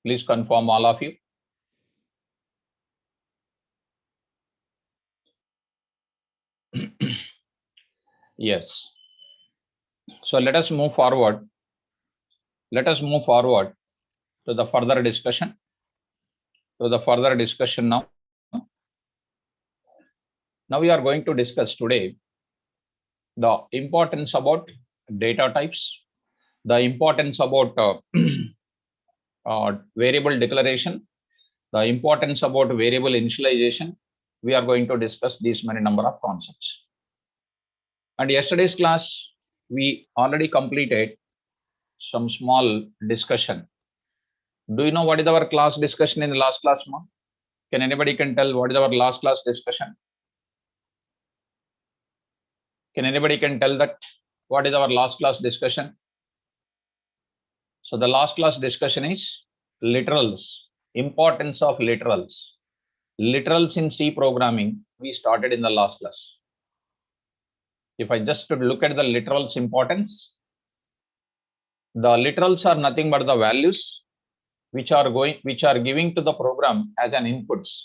Please confirm, all of you. Yes. So let us move forward. Let us move forward to the further discussion. Now. Now we are going to discuss today the importance about data types, the importance about variable declaration, the importance about variable initialization. We are going to discuss these many number of concepts. And yesterday's class, we already completed some small discussion. Do you know what is our class discussion in the last class, ma'am? Can anybody can tell what is our last class discussion? Can anybody can tell that what is our last class discussion? So the last class discussion is literals, importance of literals. Literals in C programming, we started in the last class. If I just look at the literals importance, the literals are nothing but the values which are giving to the program as an inputs.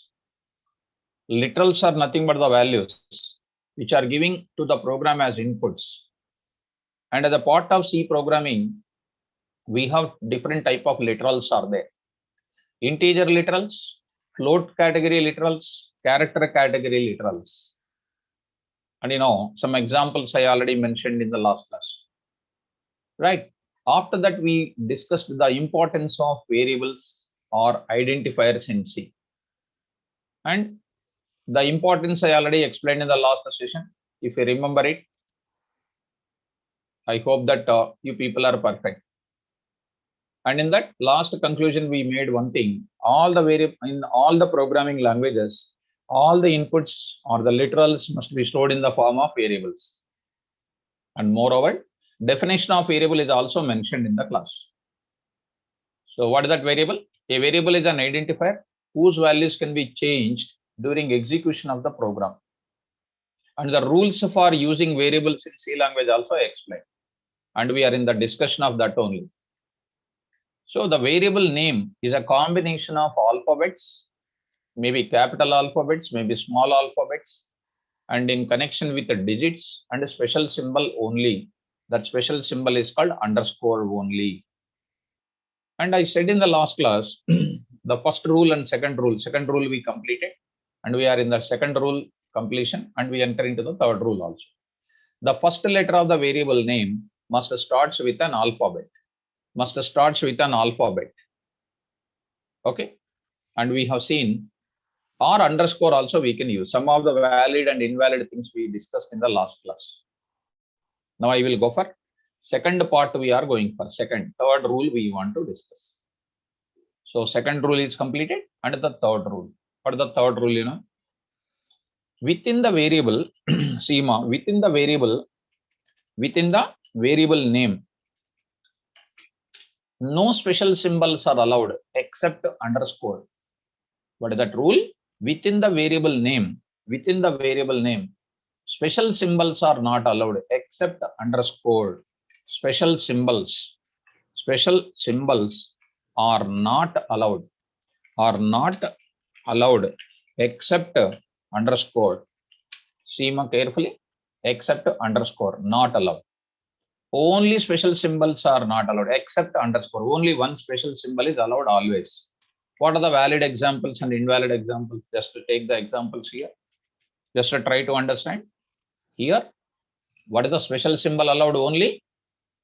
Literals are nothing but the values which are giving to the program as inputs. And as a part of C programming, we have different type of literals are there. Integer literals, float category literals, character category literals. And some examples I already mentioned in the last class. Right. After that, we discussed the importance of variables or identifiers in C. And the importance I already explained in the last session. If you remember it, I hope that you people are perfect. And in that last conclusion, we made one thing: in all the programming languages, all the inputs or the literals must be stored in the form of variables. And moreover, definition of variable is also mentioned in the class. So what is that variable? A variable is an identifier whose values can be changed during execution of the program. And the rules for using variables in C language also explained. And we are in the discussion of that only. So the variable name is a combination of alphabets, maybe capital alphabets, maybe small alphabets, and in connection with the digits and a special symbol only. That special symbol is called underscore only. And I said in the last class, the first rule and second rule we completed, and we are in the second rule completion, and we enter into the third rule also. The first letter of the variable name must starts with an alphabet. Okay. And we have seen or underscore also we can use. Some of the valid and invalid things we discussed in the last class. Now I will go for second part. We are going for third rule we want to discuss. So second rule is completed, and the third rule. What is the third rule? Within the variable, within the variable name, no special symbols are allowed except underscore. What is that rule? Within the variable name, special symbols are not allowed except underscore. Special symbols are not allowed except underscore. See carefully, except underscore, not allowed. Only special symbols are not allowed except underscore. Only one special symbol is allowed always. What are the valid examples and invalid examples? Just to take the examples here. Just to try to understand. Here, what is the special symbol allowed only?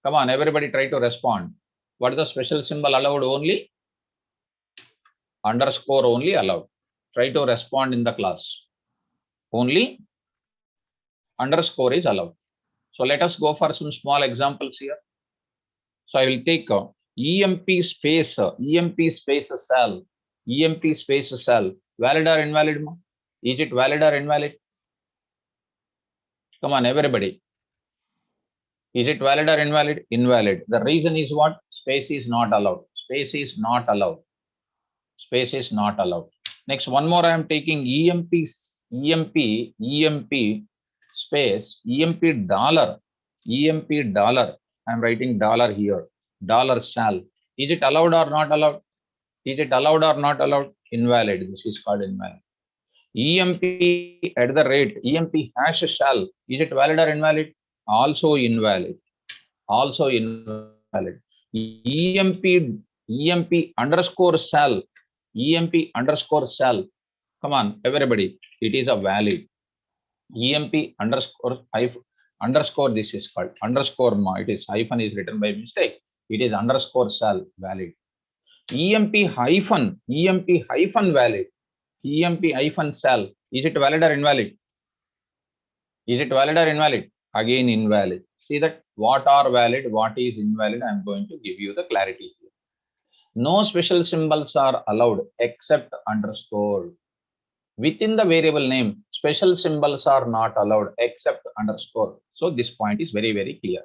Come on, everybody try to respond. What is the special symbol allowed only? Underscore only allowed. Try to respond in the class. Only underscore is allowed. So let us go for some small examples here. So I will take EMP space cell. Valid or invalid? Is it valid or invalid? Come on, everybody. Is it valid or invalid? Invalid. The reason is what? Space is not allowed. Next, one more I am taking EMP space, EMP dollar. I am writing dollar here. Dollar shall. Is it allowed or not allowed? Is it allowed or not allowed? Invalid. This is called invalid. EMP at the rate, EMP hash shall. Is it valid or invalid? Also invalid. Also invalid. EMP underscore shall. EMP underscore shall. Come on, everybody. It is a valid. EMP underscore this is called underscore. No, it is hyphen is written by mistake. It is underscore shall valid. EMP hyphen valid. EMP hyphen shall. Is it valid or invalid? Is it valid or invalid? Again invalid. See that what are valid, what is invalid. I am going to give you the clarity here. No special symbols are allowed except underscore. Within the variable name, special symbols are not allowed except underscore. So this point is very, very clear.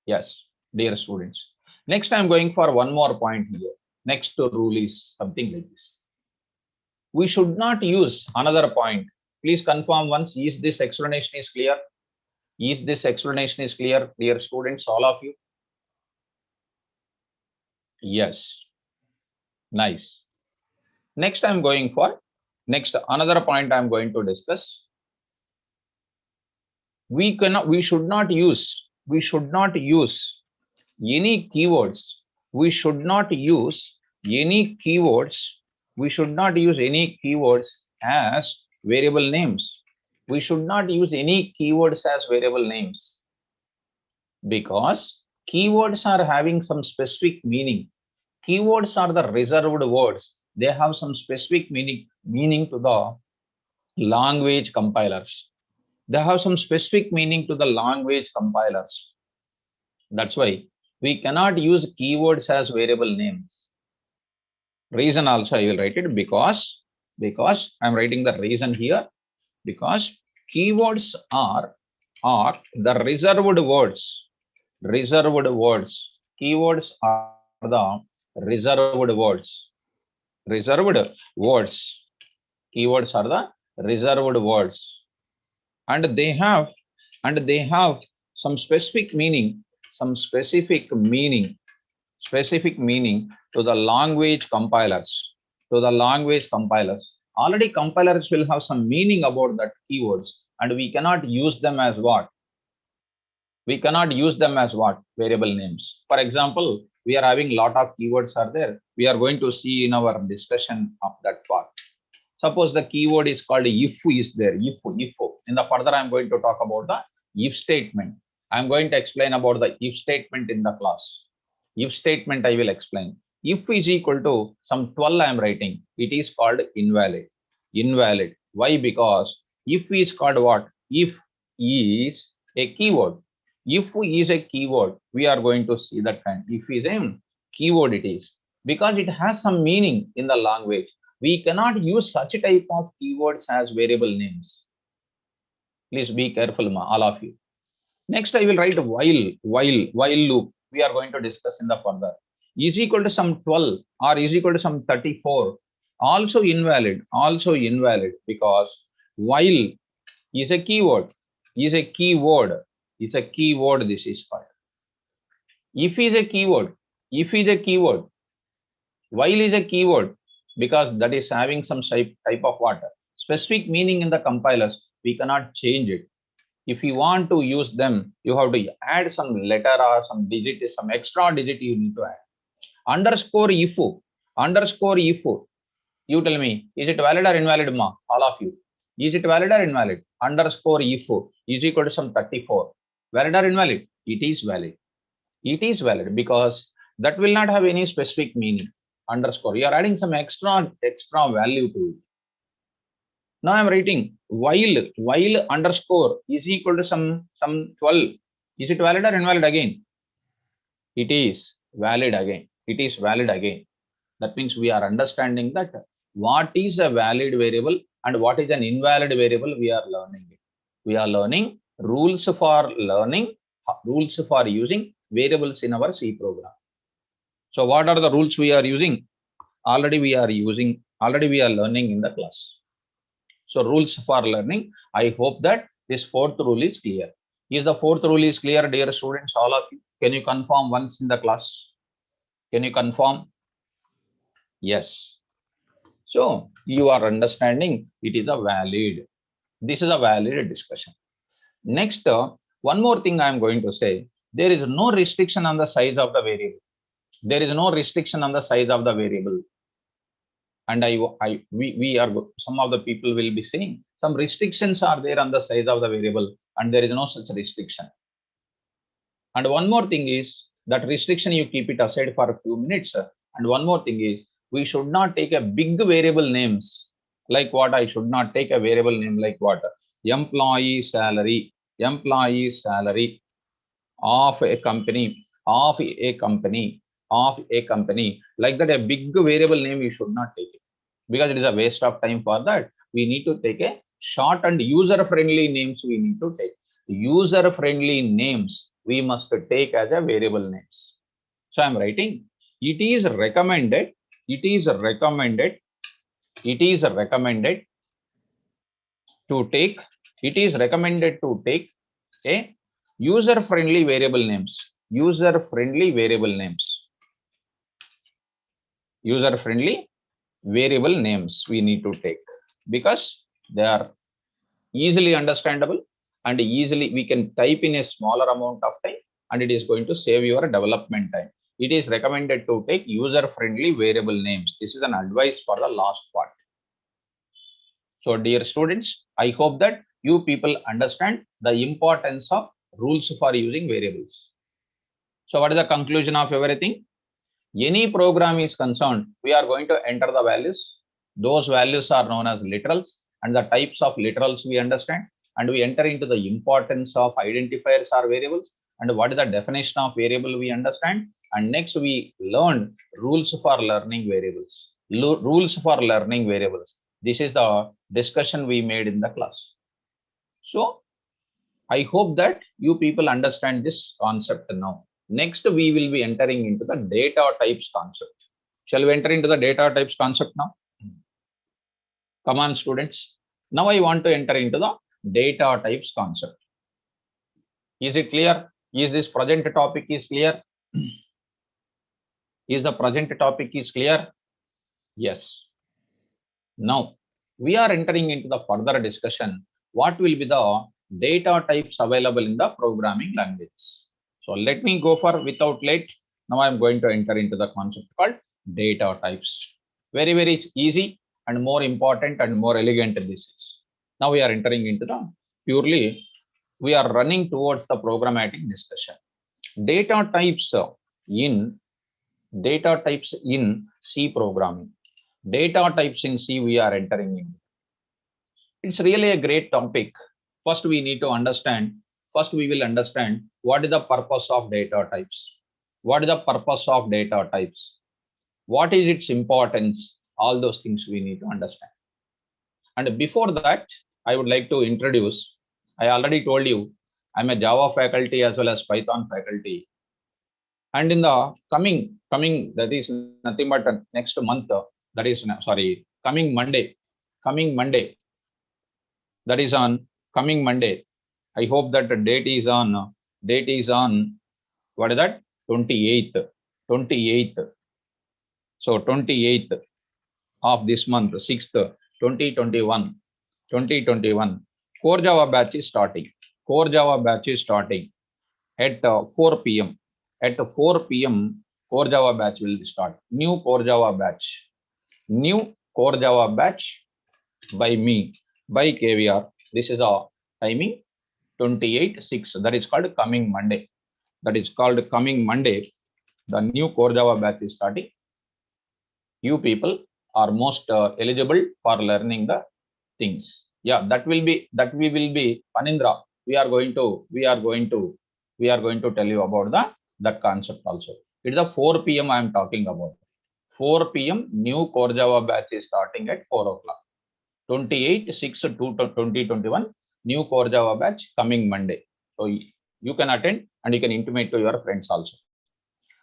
Yes, dear students. Next, I'm going for one more point here. Next rule is something like this. We should not use another point. Please confirm once. Is this explanation is clear? Is this explanation is clear, dear students, all of you? Yes. Nice. Next, I'm going for another point I'm going to discuss. We should not use any keywords. We should not use any keywords as variable names. We should not use any keywords as variable names because keywords are having some specific meaning. Keywords are the reserved words. They have some specific meaning to the language compilers. They have some specific meaning to the language compilers. That's why we cannot use keywords as variable names. Reason also I will write it because I'm writing the reason here, because keywords are the reserved words. Keywords are the reserved words. Keywords are the reserved words, and they have some specific meaning to the language compilers. Already compilers will have some meaning about that keywords, and we cannot use them as what? Variable names. For example, we are having lot of keywords are there. We are going to see in our discussion of that part. Suppose the keyword is called if is there. If. In the further, I'm going to talk about the if statement. I'm going to explain about the if statement in the class. If statement I will explain. If is equal to some 12 I am writing. It is called invalid. Why? Because if is called what? If is a keyword. If is a keyword, we are going to see that kind. If is a keyword, it is because it has some meaning in the language. We cannot use such a type of keywords as variable names. Please be careful, all of you. Next, I will write while loop. We are going to discuss in the further. Is equal to some 12 or is equal to some 34. Also invalid because while is a keyword. This is called. If is a keyword. While is a keyword because that is having some type of what? Specific meaning in the compilers. We cannot change it. If you want to use them, you have to add some letter or some digit, some extra digit you need to add. Underscore if. You tell me, is it valid or invalid, ma? All of you. Is it valid or invalid? Underscore if is equal to some 34. Valid or invalid? It is valid. Because that will not have any specific meaning. Underscore. You are adding some extra value to it. Now I am writing while underscore is equal to some 12. Is it valid or invalid again? It is valid again. That means we are understanding that what is a valid variable and what is an invalid variable. We are learning it. We are learning rules for using variables in our C program. So what are the rules we are using? Already we are learning in the class. So rules for learning. I hope that this fourth rule is clear. Is the fourth rule is clear, dear students, all of you? Can you confirm once in the class? Can you confirm? Yes. So you are understanding it is a valid. This is a valid discussion. Next, one more thing I am going to say, there is no restriction on the size of the variable. There is no restriction on the size of the variable. And we are, some of the people will be saying some restrictions are there on the size of the variable, and there is no such restriction. And one more thing is that restriction, you keep it aside for a few minutes. And one more thing is, we should not take a big variable names. Like what? I should not take a variable name like what? Employee salary of a company, of a company, of a company. Like that, a big variable name you should not take it, because it is a waste of time for that. We need to take a short and user-friendly names we need to take. User-friendly names we must take as a variable names. So I'm writing, it is recommended, it is recommended, it is recommended to take, it is recommended to take a user-friendly variable names, user-friendly variable names, user-friendly variable names we need to take, because they are easily understandable and easily we can type in a smaller amount of time, and it is going to save your development time. It is recommended to take user-friendly variable names. This is an advice for the last part. So dear students, I hope that you people understand the importance of rules for using variables. So what is the conclusion of everything? Any program is concerned, we are going to enter the values. Those values are known as literals, and the types of literals we understand, and we enter into the importance of identifiers or variables, and what is the definition of variable we understand. And next we learn rules for learning variables. Rules for learning variables. This is the discussion we made in the class. So I hope that you people understand this concept now. Next, we will be entering into the data types concept. Shall we enter into the data types concept now? Come on, students. Now I want to enter into the data types concept. Is it clear? Is this present topic is clear? Is the present topic is clear? Yes. Now, we are entering into the further discussion. What will be the data types available in the programming languages? So let me go for without late. Now I'm going to enter into the concept called data types. Very, very easy and more important and more elegant this is. Now we are entering into the purely, we are running towards the programmatic discussion. Data types in C programming. Data types in C we are entering in. It's really a great topic. First we need to understand, first we will understand what is the purpose of data types. What is the purpose of data types? What is its importance? All those things we need to understand. And before that, I would like to introduce, I already told you, I'm a Java faculty as well as Python faculty. And in the coming, that is nothing but next month, that is, sorry, coming Monday, that is on coming Monday. I hope that the date is on, what is that? 28th. So 28th of this month, 6th, 2021, Core Java batch is starting. Core Java batch is starting at 4 p.m. At 4 p.m. Core Java batch will start. New Core Java batch. New Core Java batch by me, by KVR. This is our timing 28/6. That is called coming Monday. That is called coming Monday. The new Core Java batch is starting. You people are most eligible for learning the things. Yeah, that we will be Panindra. We are going to tell you about that concept also. It is a 4 p.m. I am talking about. 4 p.m. new Core Java batch is starting at 4 o'clock. 28/6/2021 new Core Java batch coming Monday. So you can attend and you can intimate to your friends also.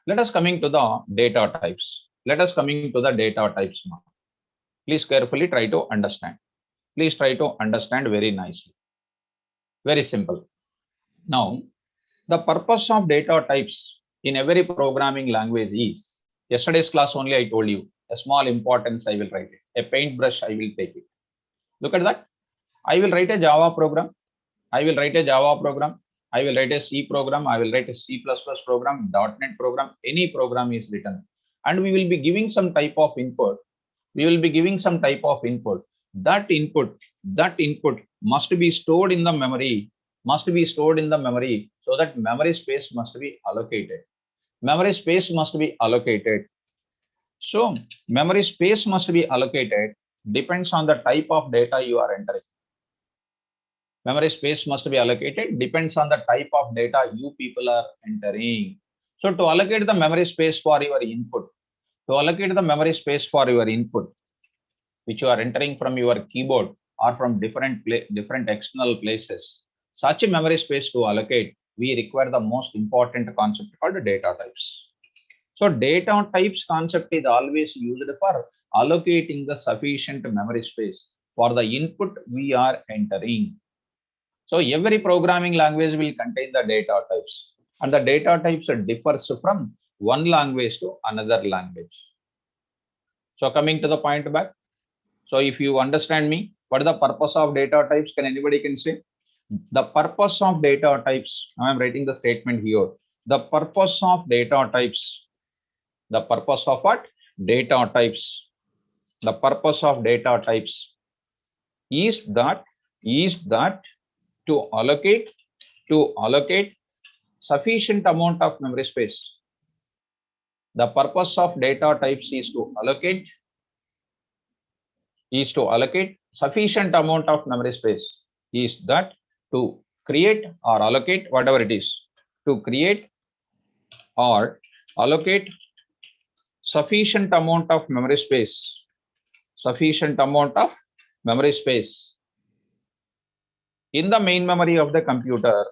Let us coming to the data types. Let us coming to the data types now. Please carefully try to understand. Please try to understand very nicely. Very simple. Now, the purpose of data types in every programming language is, yesterday's class only I told you, A small importance I will write it. A paintbrush I will take it. Look at that. I will write a Java program. I will write a Java program. I will write a C program. I will write a C++ program, .NET program. Any program is written. And we will be giving some type of input. We will be giving some type of input. That input must be stored in the memory, so that memory space must be allocated. Memory space must be allocated. So memory space must be allocated depends on the type of data you are entering. Memory space must be allocated depends on the type of data you people are entering. So to allocate the memory space for your input, which you are entering from your keyboard or from different external places, such a memory space to allocate, we require the most important concept called data types. So data types concept is always used for allocating the sufficient memory space for the input we are entering. So every programming language will contain the data types, and the data types differs from one language to another language. So coming to the point back. So if you understand me, what is the purpose of data types? Can anybody can say? The purpose of data types, I am writing the statement here. The purpose of data types, the purpose of what? Data types. The purpose of data types is that to allocate sufficient amount of memory space. The purpose of data types is to allocate sufficient amount of memory space, is that to create or allocate whatever it is, to create or allocate sufficient amount of memory space, in the main memory of the computer,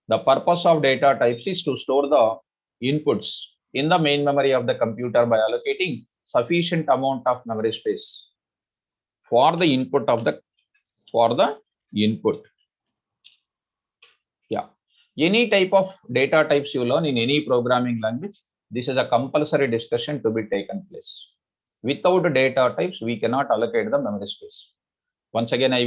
The purpose of data types is to store the inputs in the main memory of the computer by allocating sufficient amount of memory space for the input. Yeah. Any type of data types you learn in any programming language, this is a compulsory discussion to be taken place. Without data types, we cannot allocate the memory space. Once again, I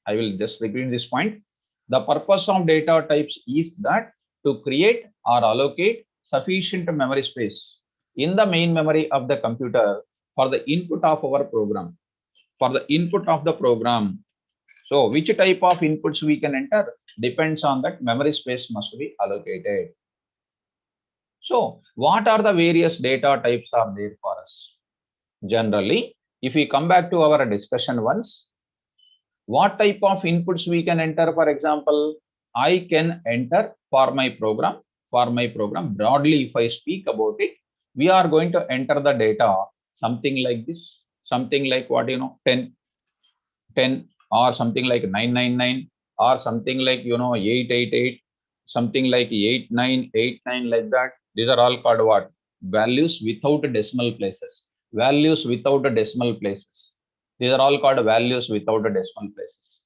will just repeat this point. The purpose of data types is that to create or allocate sufficient memory space in the main memory of the computer for the input of our program. So which type of inputs we can enter depends on that memory space must be allocated. So what are the various data types are there for us? Generally, if we come back to our discussion once, what type of inputs we can enter? For example, I can enter for my program. Broadly, if I speak about it, we are going to enter the data something like this, something like 10, or something like 999, or something like 888, something like 8989, like that. These are all called what? Values without decimal places. These are all called values without decimal places.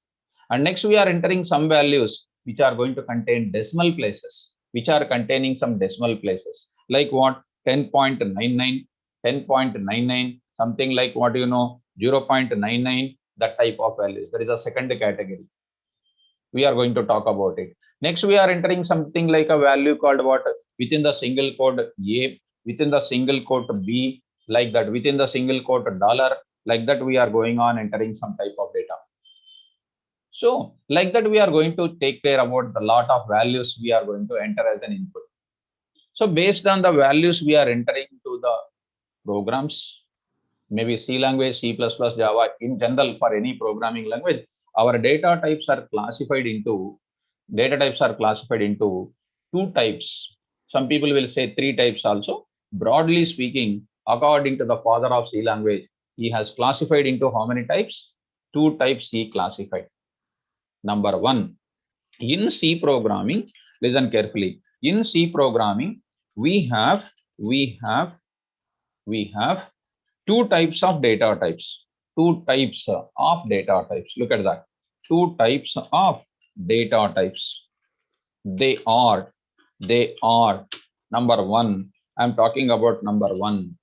And next we are entering some values which are going to contain decimal places, which are containing some decimal places. Like what? 10.99, 10.99, something like 0.99, that type of values. There is a second category. We are going to talk about it. Next, we are entering something like a value called what? Within the single quote A, within the single quote B, like that, within the single quote dollar, like that we are going on entering some type of data. So like that we are going to take care about the lot of values we are going to enter as an input. So based on the values we are entering to the programs, maybe C language, C++, Java, in general for any programming language, our data types are classified into two types. Some people will say three types also. Broadly speaking, according to the father of C language, he has classified into how many types? Two types he classified. Number one, in C programming, listen carefully. In C programming, we have two types of data types. Look at that. Two types of data types. They are. They are. Number one. I'm talking about number one.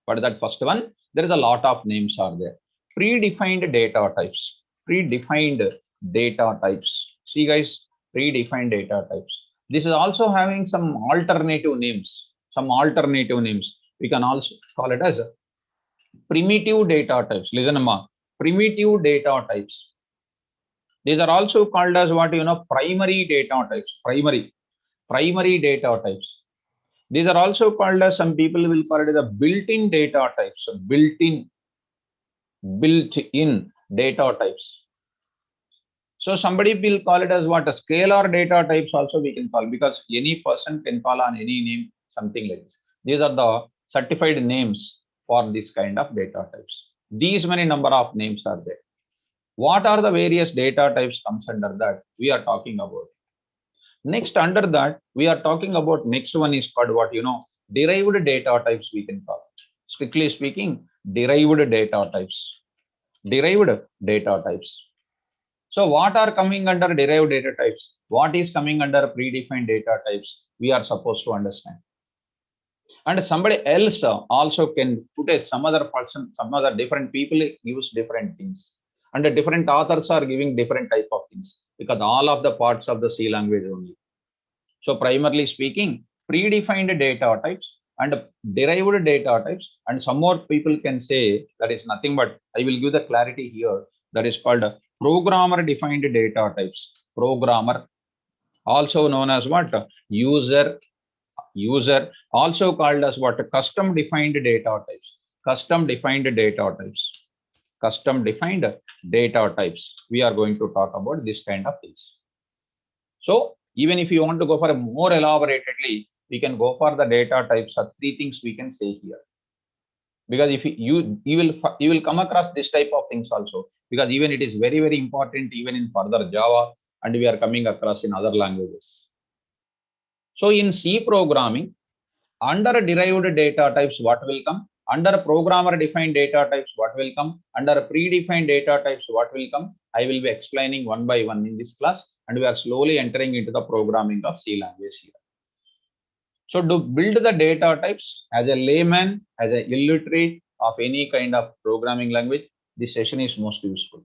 But that first one, there is a lot of names are there. Predefined data types. Predefined data types. See guys, predefined data types. This is also having some alternative names. Some alternative names. We can also call it as primitive data types. Listen, Amma. Primitive data types. These are also called as what primary data types. Primary data types. These are also called as, some people will call it as a built-in data types. Built-in data types. So somebody will call it as what, a scalar data types also we can call, because any person can call on any name, something like this. These are the certified names for this kind of data types. These many number of names are there. What are the various data types comes under that we are talking about? Next, under that, we are talking about next one is called what, derived data types we can call. Strictly speaking, derived data types. Derived data types. So what are coming under derived data types? What is coming under predefined data types? We are supposed to understand. And somebody else also can put some other person, some other different people use different things. And the different authors are giving different type of things, because all of the parts of the C language only. So primarily speaking, predefined data types and derived data types, and some more people can say that is nothing but, I will give the clarity here, that is called programmer defined data types. Programmer, also known as what, user, also called as what, custom defined data types. Custom defined data types. Custom defined data types. We are going to talk about this kind of things. So even if you want to go for a more elaboratedly, we can go for the data types of three things we can say here. Because if you will come across this type of things also, because even it is very, very important even in further Java, and we are coming across in other languages. So in C programming, under derived data types, what will come? Under programmer defined data types, what will come? Under predefined data types, what will come? I will be explaining one by one in this class, and we are slowly entering into the programming of C language here. So to build the data types as a layman, as an illiterate of any kind of programming language, this session is most useful.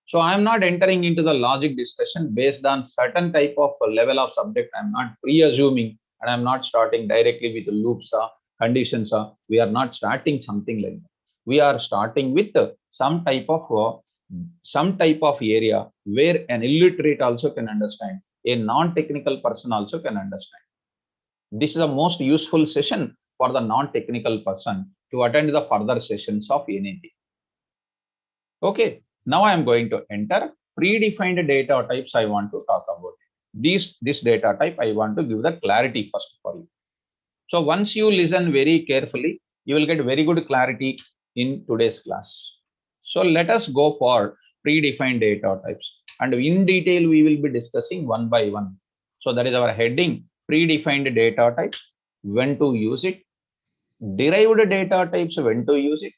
So I am not entering into the logic discussion based on certain type of level of subject. I am not pre-assuming, and I am not starting directly with loops, conditions. We are not starting something like that. We are starting with some type of area where an illiterate also can understand, a non-technical person also can understand. This is the most useful session for the non-technical person to attend the further sessions of anything. Okay, now I am going to enter predefined data types. I want to talk about this data type. I want to give the clarity first for you. So once you listen very carefully, you will get very good clarity in today's class. So let us go for predefined data types, and in detail we will be discussing one by one. So that is our heading: predefined data types, when to use it; derived data types, when to use it;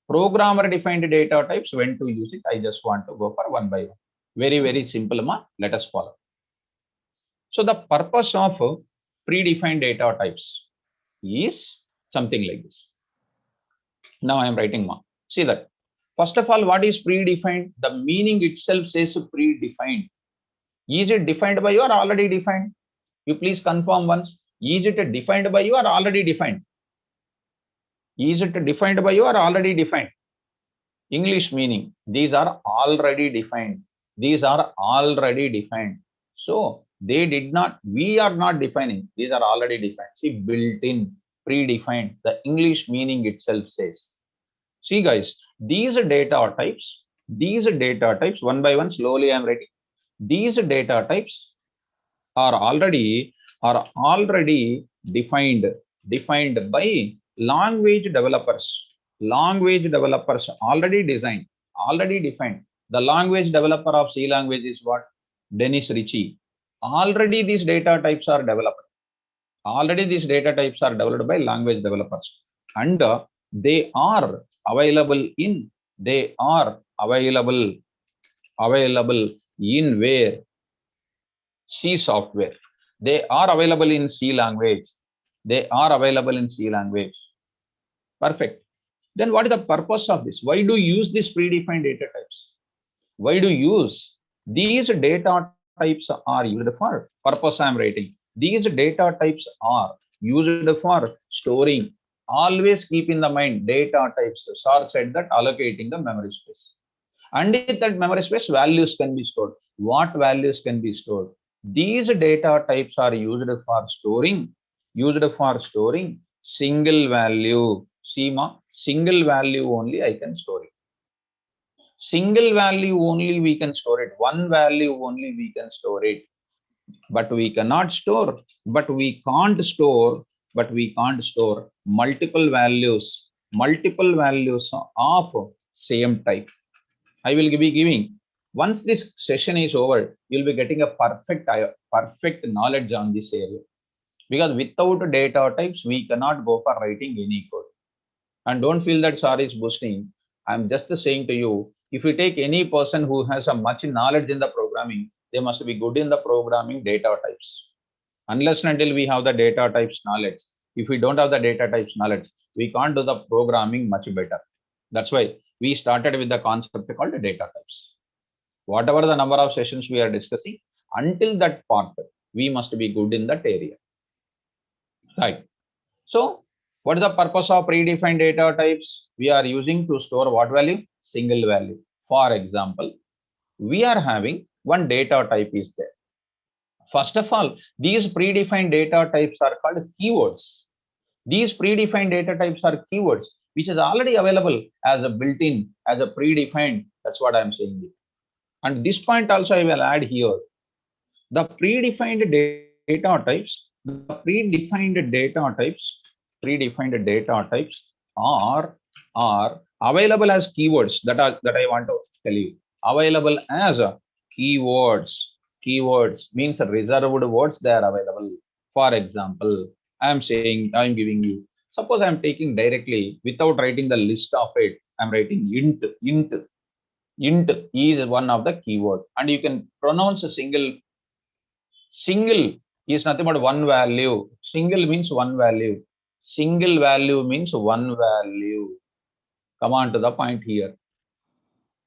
programmer defined data types, when to use it. I just want to go for one by one. Very, very simple, let us follow. So the purpose of predefined data types is something like this. Now I am writing more. See that. First of all, what is predefined? The meaning itself says predefined. Is it defined by you or already defined? You please confirm once. Is it defined by you or already defined? Is it defined by you or already defined? English meaning. These are already defined. These are already defined. So they did not, we are not defining. These are already defined. See, built in, predefined. The English meaning itself says. See guys, these data types, one by one, slowly I am writing. These data types are already defined by language developers. Language developers already designed, already defined. The language developer of C language is what? Dennis Ritchie. Already these data types are developed. Already these data types are developed by language developers, and they are available in in where? C software. They are available in C language. They are available in C language. Perfect. Then what is the purpose of this? Why do you use these predefined data types? Why do you use these data types are used for purpose I am writing. These data types are used for storing. Always keep in the mind data types. Sir said that allocating the memory space. And in that memory space, values can be stored. What values can be stored? These data types are used for storing single value. Seema, single value only I can store it. Single value only we can store it. One value only we can store it. But we cannot store, but we can't store multiple values of same type. I will be giving, once this session is over, you'll be getting a perfect knowledge on this area. Because without data types, we cannot go for writing any code. And don't feel that sir is boasting. I'm just saying to you, if you take any person who has a much knowledge in the programming, they must be good in the programming data types. Unless and until we have the data types knowledge, if we don't have the data types knowledge, we can't do the programming much better. That's why we started with the concept called data types. Whatever the number of sessions we are discussing, until that part, we must be good in that area. Right. So, what is the purpose of predefined data types? We are using to store what value? Single value. For example, we are having one data type is there. First of all, these predefined data types are called keywords. These predefined data types are keywords, which is already available as a built-in, as a predefined. That's what I'm saying. And this point also I will add here. The predefined data types are available as keywords that I want to tell you. Available as keywords means reserved words, they are available. For example, I'm giving you, suppose I'm taking directly without writing the list of it, I'm writing int is one of the keyword, and you can pronounce a single is nothing but one value. Single means one value. Single value means one value. Come on to the point here.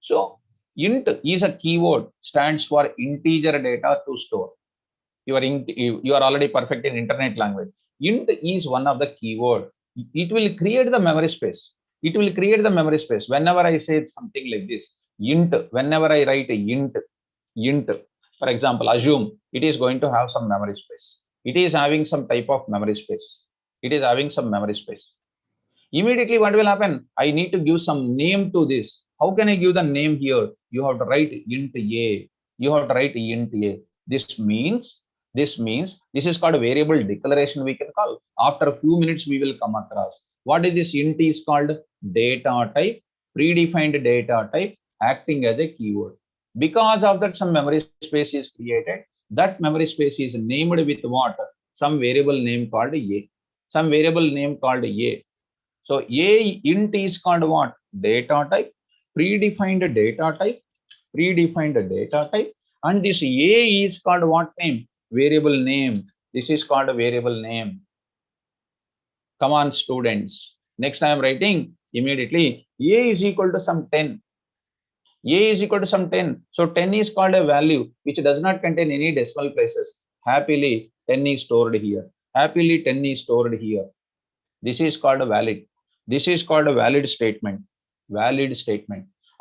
So int is a keyword, stands for integer data to store. You are already perfect in internet language. Int is one of the keyword. It will create the memory space. Whenever I say something like this, int, whenever I write int, for example, assume it is going to have some memory space. It is having some type of memory space. Immediately what will happen? I need to give some name to this. How can I give the name here? You have to write int a. This means this is called a variable declaration we can call. After a few minutes we will come across. What is this int is called? Data type, predefined data type acting as a keyword. Because of that, some memory space is created. That memory space is named with what? Some variable name called a. So a int is called what? Data type, predefined data type, and this a is called what name? Variable name. This is called a variable name. Come on, students. Next I am writing immediately a is equal to some 10. So 10 is called a value which does not contain any decimal places. Happily 10 is stored here. This is called a valid. This is called a valid statement.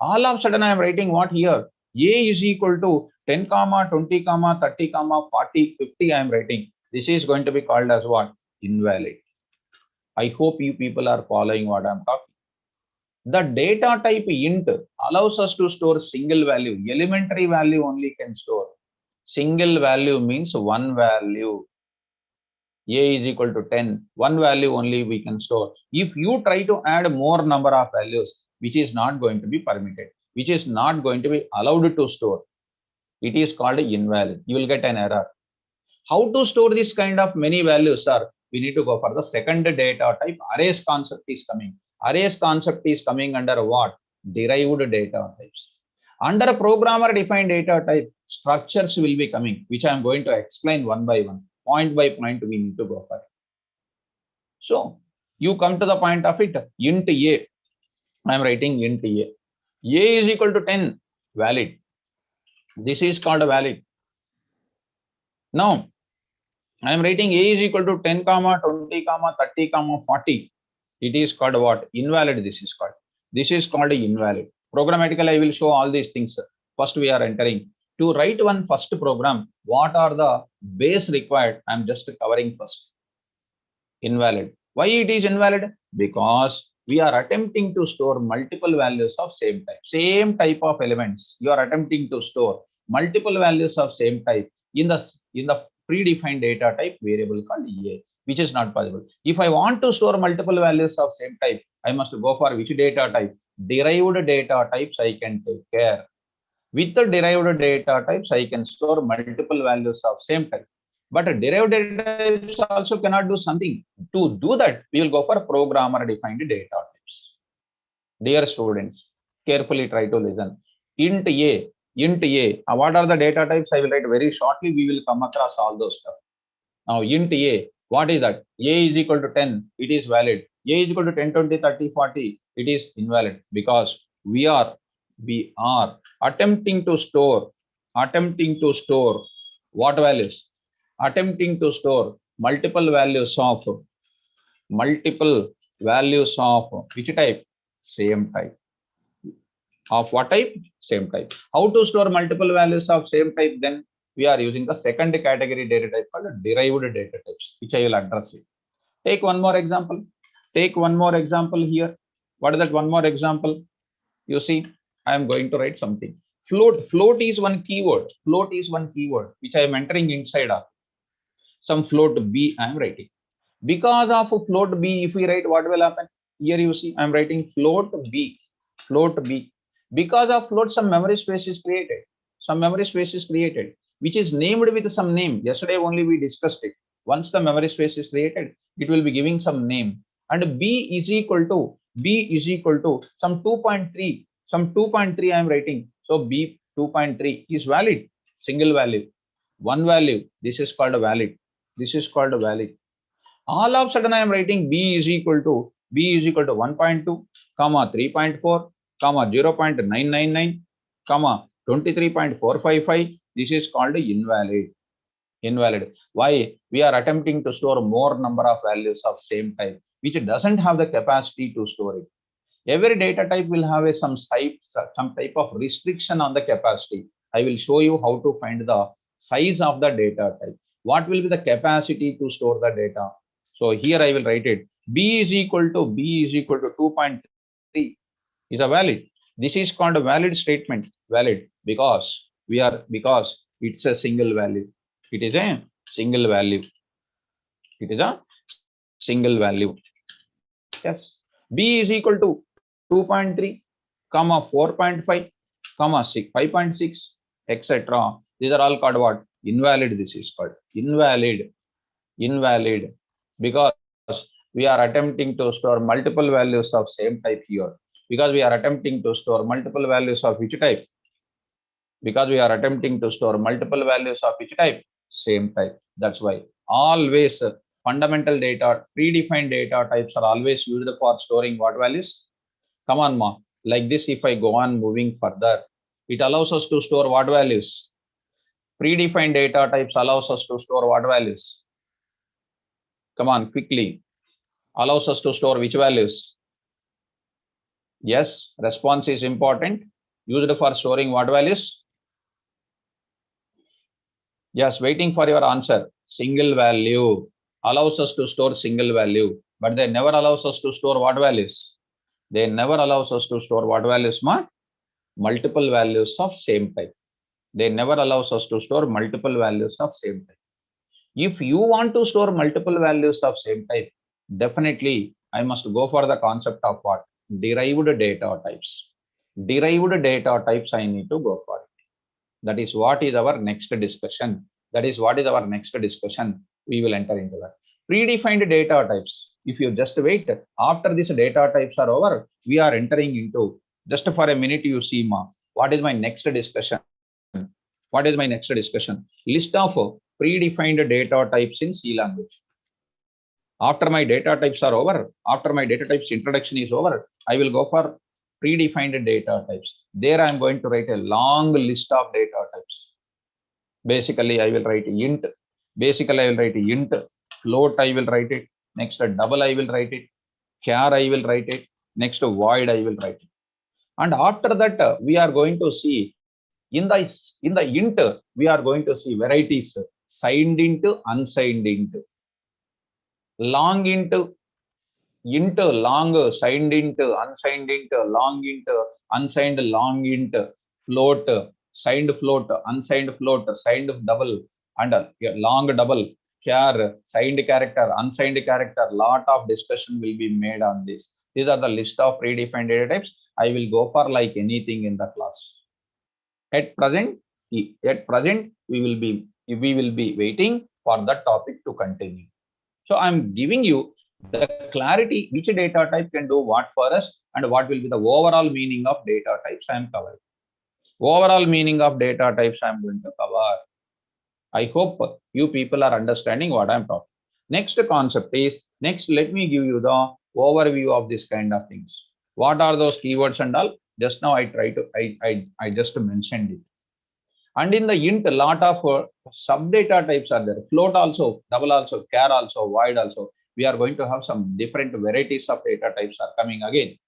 All of a sudden I am writing what here? A is equal to 10, 20, 30, 40, 50 I am writing. This is going to be called as what? Invalid. I hope you people are following what I am talking. The data type int allows us to store single value. Elementary value only can store. Single value means one value. A is equal to 10. One value only we can store. If you try to add more number of values, which is not going to be permitted, which is not going to be allowed to store, it is called invalid. You will get an error. How to store this kind of many values, sir? We need to go for the second data type. Arrays concept is coming. Arrays concept is coming under what? Derived data types. Under a programmer defined data type, structures will be coming, which I am going to explain one by one, point by point. We need to go for it. So you come to the point of it, int a. I am writing int a. A is equal to 10, valid. This is called a valid. Now I am writing a is equal to 10, 20, 30, 40. It is called what? Invalid. This is called. This is called invalid. Programmatically, I will show all these things. First, we are entering to write one first program. What are the base required? I am just covering first. Invalid. Why it is invalid? Because we are attempting to store multiple values of same type of elements. You are attempting to store multiple values of same type in the predefined data type variable called EA, which is not possible. If I want to store multiple values of same type, I must go for which data type? Derived data types I can take care. With the derived data types, I can store multiple values of same type. But derived data types also cannot do something. To do that, we will go for programmer defined data types. Dear students, carefully try to listen. Int A. What are the data types? I will write very shortly. We will come across all those stuff. Now, int A, what is that? A is equal to 10, it is valid. A is equal to 10, 20, 30, 40, it is invalid because we are attempting to store what values? Attempting to store multiple values of which type? Same type. Of what type? Same type. How to store multiple values of same type? Then we are using the second category data type called derived data types, which I will address it. Take one more example. Here. What is that one more example? You see, I am going to write something. Float is one keyword. Which I am entering inside of some float B. I am writing. Because of float B, if we write, what will happen? Here you see, I am writing float B. Because of float, some memory space is created. Which is named with some name. Yesterday only we discussed it. Once the memory space is created, it will be giving some name. And B is equal to some 2.3. Some 2.3 I am writing. So B 2.3 is valid. Single value. One value. This is called a valid. All of a sudden I am writing B is equal to 1.2, 3.4, 0.999, 23.455. This is called invalid. Why? We are attempting to store more number of values of same type, which doesn't have the capacity to store it. Every data type will have some type of restriction on the capacity. I will show you how to find the size of the data type. What will be the capacity to store the data? So here I will write it. B is equal to 2.3 is a valid. This is called a valid statement. Valid because it's a single value. It is a single value. Yes. B is equal to 2.3, 4.5, 5.6, etc. These are all called what? Invalid. This is called invalid because we are attempting to store multiple values of same type here. Because we are attempting to store multiple values of which type? Same type. That's why always fundamental data, predefined data types are always used for storing what values? Come on, ma. Like this, if I go on moving further, it allows us to store what values? Predefined data types allows us to store what values? Come on, quickly. Allows us to store which values? Yes, response is important. Used for storing what values? Yes, waiting for your answer. Single value allows us to store single value, but they never allows us to store what values? Ma? Multiple values of same type. They never allows us to store multiple values of same type. If you want to store multiple values of same type, definitely I must go for the concept of what? Derived data types. Derived data types I need to go for it. That is what is our next discussion. We will enter into that. Predefined data types. If you just wait, after these data types are over, we are entering into, just for a minute, you see, ma, What is my next discussion? What is my next discussion? List of predefined data types in C language. After my data types are over, after my data types introduction is over, I will go for predefined data types. There I am going to write a long list of data types. Basically, I will write int. Basically, I will write int. Float, I will write it. Next, double, I will write it. Char, I will write it. Next, void, I will write it. And after that, we are going to see in the int, we are going to see varieties: signed int, unsigned int, long int, long, signed int, unsigned int, long int, unsigned long int, float, signed float, unsigned float, signed double, and long double, char, signed character, unsigned character. Lot of discussion will be made on this. These are the list of predefined data types. I will go for like anything in the class. At present, we will be waiting for the topic to continue. So I'm giving you the clarity which data type can do what for us and what will be the overall meaning of data types I am covering. Overall meaning of data types I am going to cover. I hope you people are understanding what I'm talking. Next concept is, let me give you the overview of this kind of things. What are those keywords and all? Just now I just mentioned it. And in the int, a lot of sub data types are there. Float also, double also, char also, void also. We are going to have some different varieties of data types are coming again.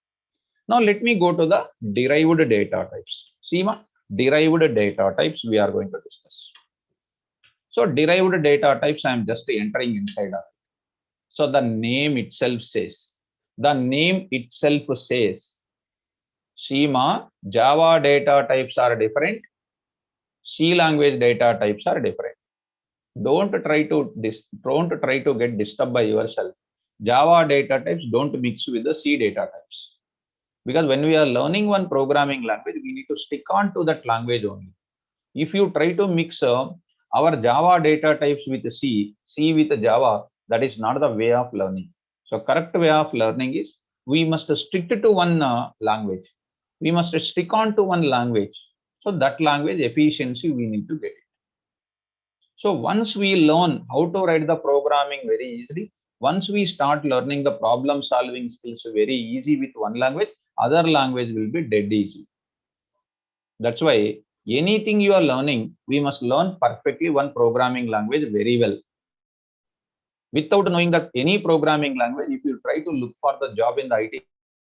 Now let me go to the derived data types. See, derived data types we are going to discuss. So derived data types I am just entering inside of it. So the name itself says, Schema, Java data types are different. C language data types are different. Don't try to get disturbed by yourself. Java data types don't mix with the C data types. Because when we are learning one programming language, we need to stick on to that language only. If you try to mix our Java data types with C with Java, that is not the way of learning. So correct way of learning is we must stick to one language. We must stick on to one language. So that language efficiency we need to get it. So once we learn how to write the programming very easily, once we start learning the problem solving skills very easy with one language, other language will be dead easy. That's why anything you are learning, we must learn perfectly one programming language very well. Without knowing that any programming language, if you try to look for the job in the IT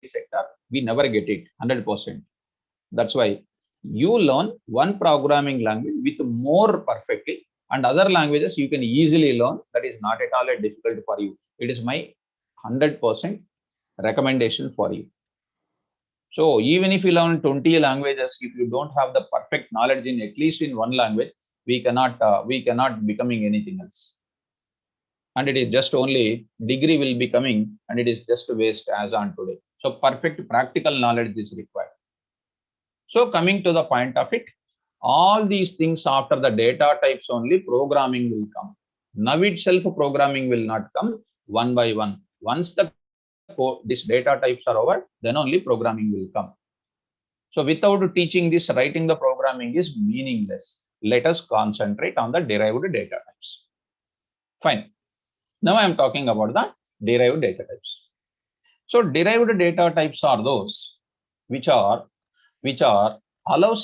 sector, we never get it 100%. That's why you learn one programming language with more perfectly, and other languages you can easily learn. That is not at all difficult for you. It is my 100% recommendation for you. So even if you learn 20 languages, if you don't have the perfect knowledge in at least in one language, we cannot becoming anything else. And it is just only degree will be coming, and it is just waste as on today. So perfect practical knowledge is required. So coming to the point of it, all these things after the data types only programming will come. Now itself programming will not come one by one. Once this data types are over, then only programming will come. So without teaching this, writing the programming is meaningless. Let us concentrate on the derived data types. Fine. Now I am talking about the derived data types. So derived data types are those which allows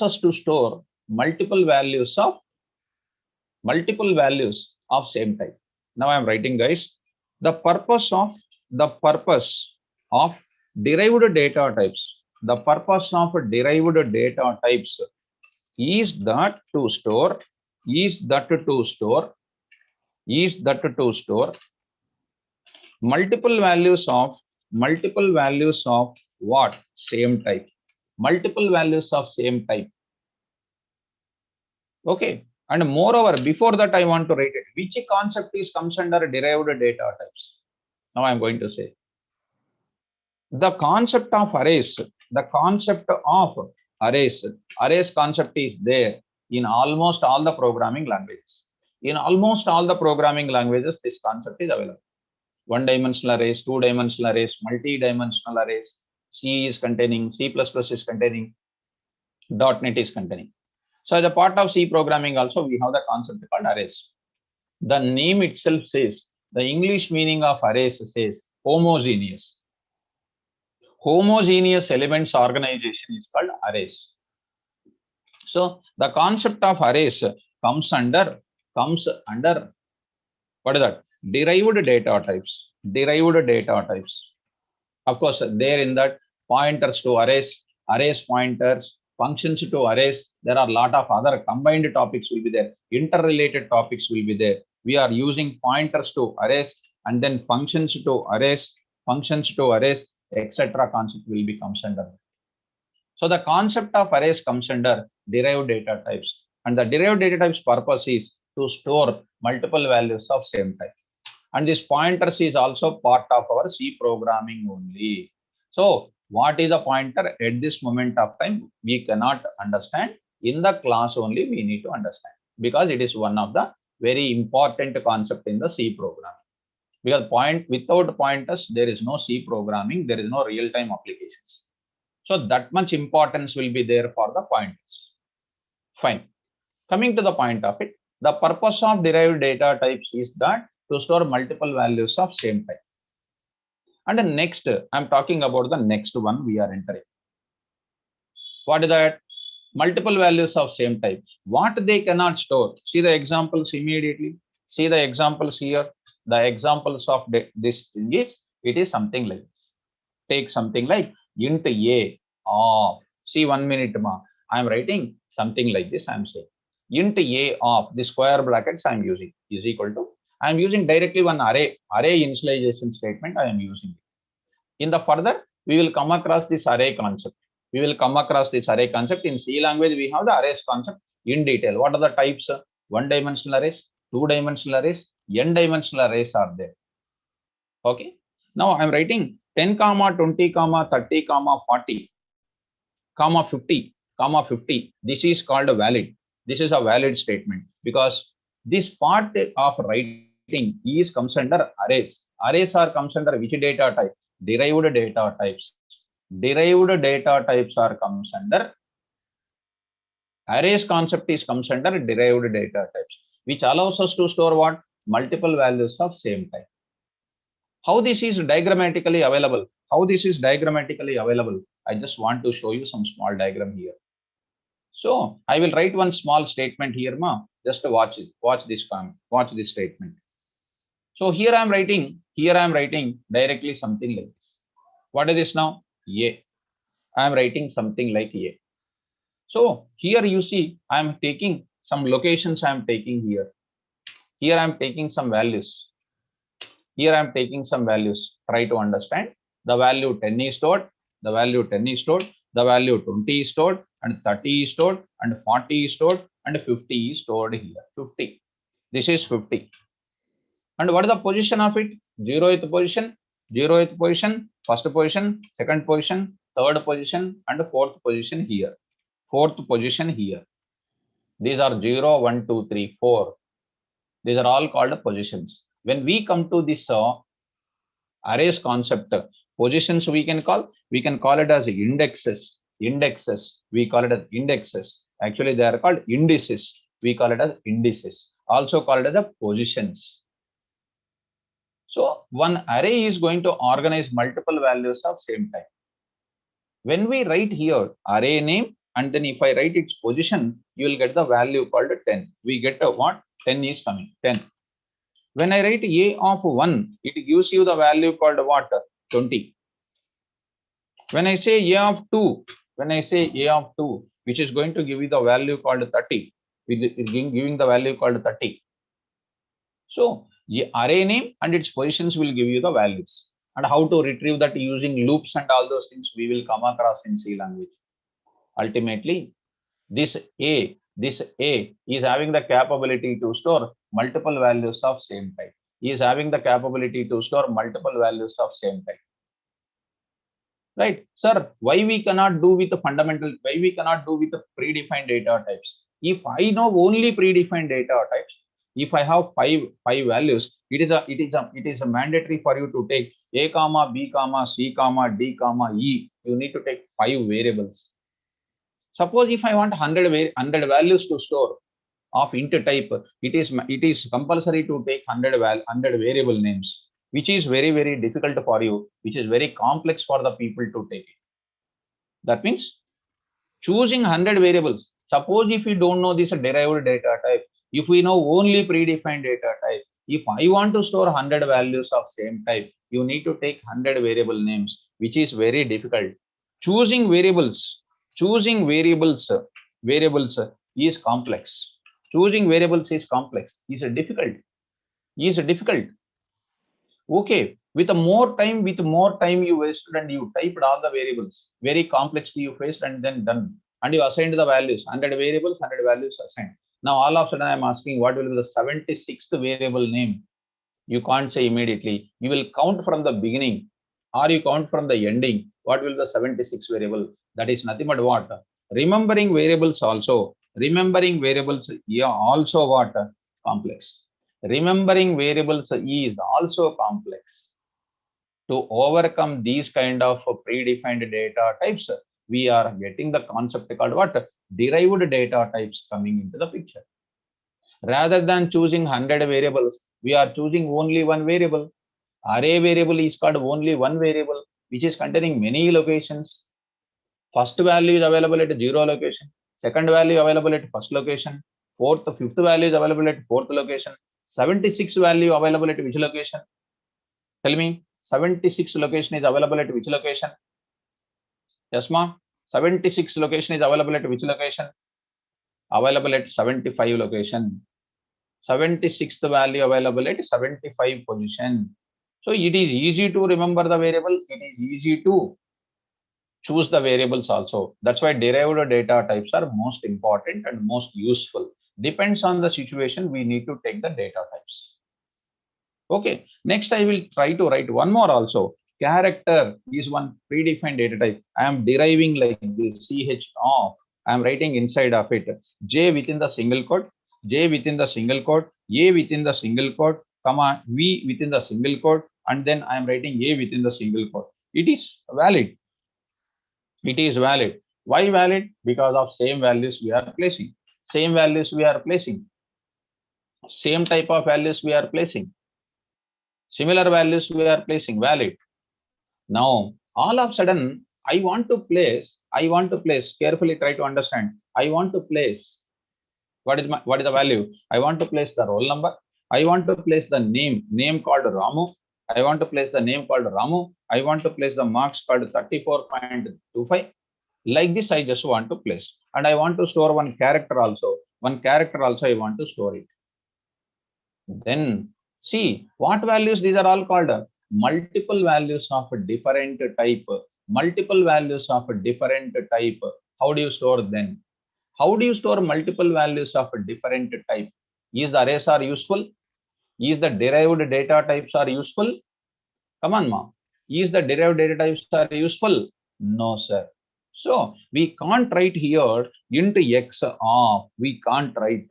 us to store multiple values of same type. Now I am writing, guys, the purpose of derived data types. The purpose of derived data types is that to store multiple values of what? Same type. Multiple values of same type. Okay. And moreover, before that, I want to write it. Which concept comes under derived data types? Now I am going to say the concept of arrays. Arrays concept is there in almost all the programming languages. In almost all the programming languages, this concept is available. One-dimensional arrays, two-dimensional arrays, multi-dimensional arrays. C is containing, C++ is containing. .NET is containing. So as a part of C programming also, we have the concept called arrays. The name itself says, the English meaning of arrays says homogeneous. Homogeneous elements organization is called arrays. So the concept of arrays comes under what is that? Derived data types. Derived data types. Of course, there in that pointers to arrays, arrays pointers, functions to arrays. There are a lot of other combined topics will be there. Interrelated topics will be there. We are using pointers to arrays and then functions to arrays, etc. concept will be comes under. So the concept of arrays comes under derived data types. And the derived data types purpose is to store multiple values of same type. And this pointers is also part of our C programming only. So what is a pointer at this moment of time? We cannot understand. In the class only we need to understand, because it is one of the very important concept in the C programming. Because without pointers, there is no C programming, there is no real-time applications. So that much importance will be there for the pointers. Fine. Coming to the point of it, the purpose of derived data types is that to store multiple values of same type. And next, I'm talking about the next one we are entering. What is that? Multiple values of same type. What they cannot store? See the examples immediately. See the examples here. The examples of this thing is, it is something like this. Take something like int a of, see 1 minute ma, I am writing something like this. I am saying int a of the square brackets I am using is equal to, I am using directly one array initialization statement I am using. In the further, we will come across this array concept. We will come across this array concept. In C language, we have the arrays concept in detail. What are the types? One-dimensional arrays, two-dimensional arrays, n-dimensional arrays are there. Okay. Now I am writing 10, 20, 30, 40, 50. This is called a valid. This is a valid statement, because this part of writing is comes under arrays. Arrays are comes under which data type? Derived data types. Derived data types are comes under arrays concept is comes under derived data types, which allows us to store what? Multiple values of same type. How this is diagrammatically available? How this is diagrammatically available? I just want to show you some small diagram here. So I will write one small statement here, ma. Just to watch it. Watch this statement. So here I am writing directly something like this. What is this now? A. I am writing something like A. So here you see I am taking some locations. I am taking here. Here I am taking some values. Here I am taking some values. Try to understand. The value 10 is stored. The value 10 is stored. The value 20 is stored, and 30 is stored, and 40 is stored, and 50 is stored here. 50. This is 50. And what is the position of it? 0th position, 0th position, first position, second position, third position, and fourth position here. Fourth position here. These are 0, 1, 2, 3, 4. These are all called positions. When we come to this arrays concept, positions we can call it as indexes. Indexes. We call it as indexes. Actually, they are called indices. We call it as indices. Also called as the positions. So one array is going to organize multiple values of same type. When we write here array name, and then if I write its position, you will get the value called 10. We get a what? 10 is coming. 10. When I write a of 1, it gives you the value called what? 20. When I say a of 2, which is going to give you the value called 30, giving the value called 30. So array name and its positions will give you the values. And how to retrieve that using loops and all those things we will come across in C language. Ultimately, this A is having the capability to store multiple values of same type. Is having the capability to store multiple values of same type. Right, sir? Why we cannot do with the fundamental? Why we cannot do with the predefined data types? If I know only predefined data types, if I have five values, it is a mandatory for you to take A comma B comma C comma D comma E. You need to take 5 variables. Suppose if I want 100 values to store of int type, it is compulsory to take 100 variable names, which is very, very difficult for you, which is very complex for the people to take it. That means choosing 100 variables. Suppose if we don't know this derived data type, if we know only predefined data type, if I want to store 100 values of same type, you need to take 100 variable names, which is very difficult. Choosing variables is complex. Choosing variables is complex, is difficult. Okay, with more time you wasted and you typed all the variables, very complexly you faced and then done. And you assigned the values, 100 variables, 100 values assigned. Now all of a sudden I am asking what will be the 76th variable name. You can't say immediately. You will count from the beginning or you count from the ending. What will the 76th variable? That is nothing but what? Remembering variables also. Remembering variables, yeah, also what? Complex. Remembering variables is also complex. To overcome these kind of predefined data types, we are getting the concept called what? Derived data types coming into the picture. Rather than choosing 100 variables, we are choosing only one variable. Array variable is called only one variable, which is containing many locations. First value is available at 0 location. Second value available at first location. Fifth value is available at fourth location. 76 value available at which location? Tell me, 76 location is available at which location? Yes, ma. 76 location is available at which location? Available at 75 location. 76th value available at 75 position. So it is easy to remember the variable. It is easy to choose the variables also. That's why derived data types are most important and most useful. Depends on the situation, we need to take the data types. Okay, next I will try to write one more also. Character is one predefined data type. I am deriving like this, ch of, I am writing inside of it, j within the single quote, j within the single quote, a within the single quote, comma, v within the single quote, and then I am writing a within the single quote. It is valid. It is valid. Why valid? Because of same values we are placing. Same values we are placing. Same type of values we are placing. Similar values we are placing, valid. Now, all of a sudden, I want to place, carefully try to understand. I want to place, what is the value? I want to place the roll number. I want to place the name called Ramu. I want to place the name called Ramu. I want to place the marks called 34.25. Like this, I just want to place. And I want to store one character also. One character also I want to store it. Then see what values these are all called? Multiple values of a different type. Multiple values of a different type. How do you store then? How do you store multiple values of a different type? Is the arrays are useful? Is the derived data types are useful? Come on, ma. Is the derived data types are useful? No, sir. So we can't write here int x of. We can't write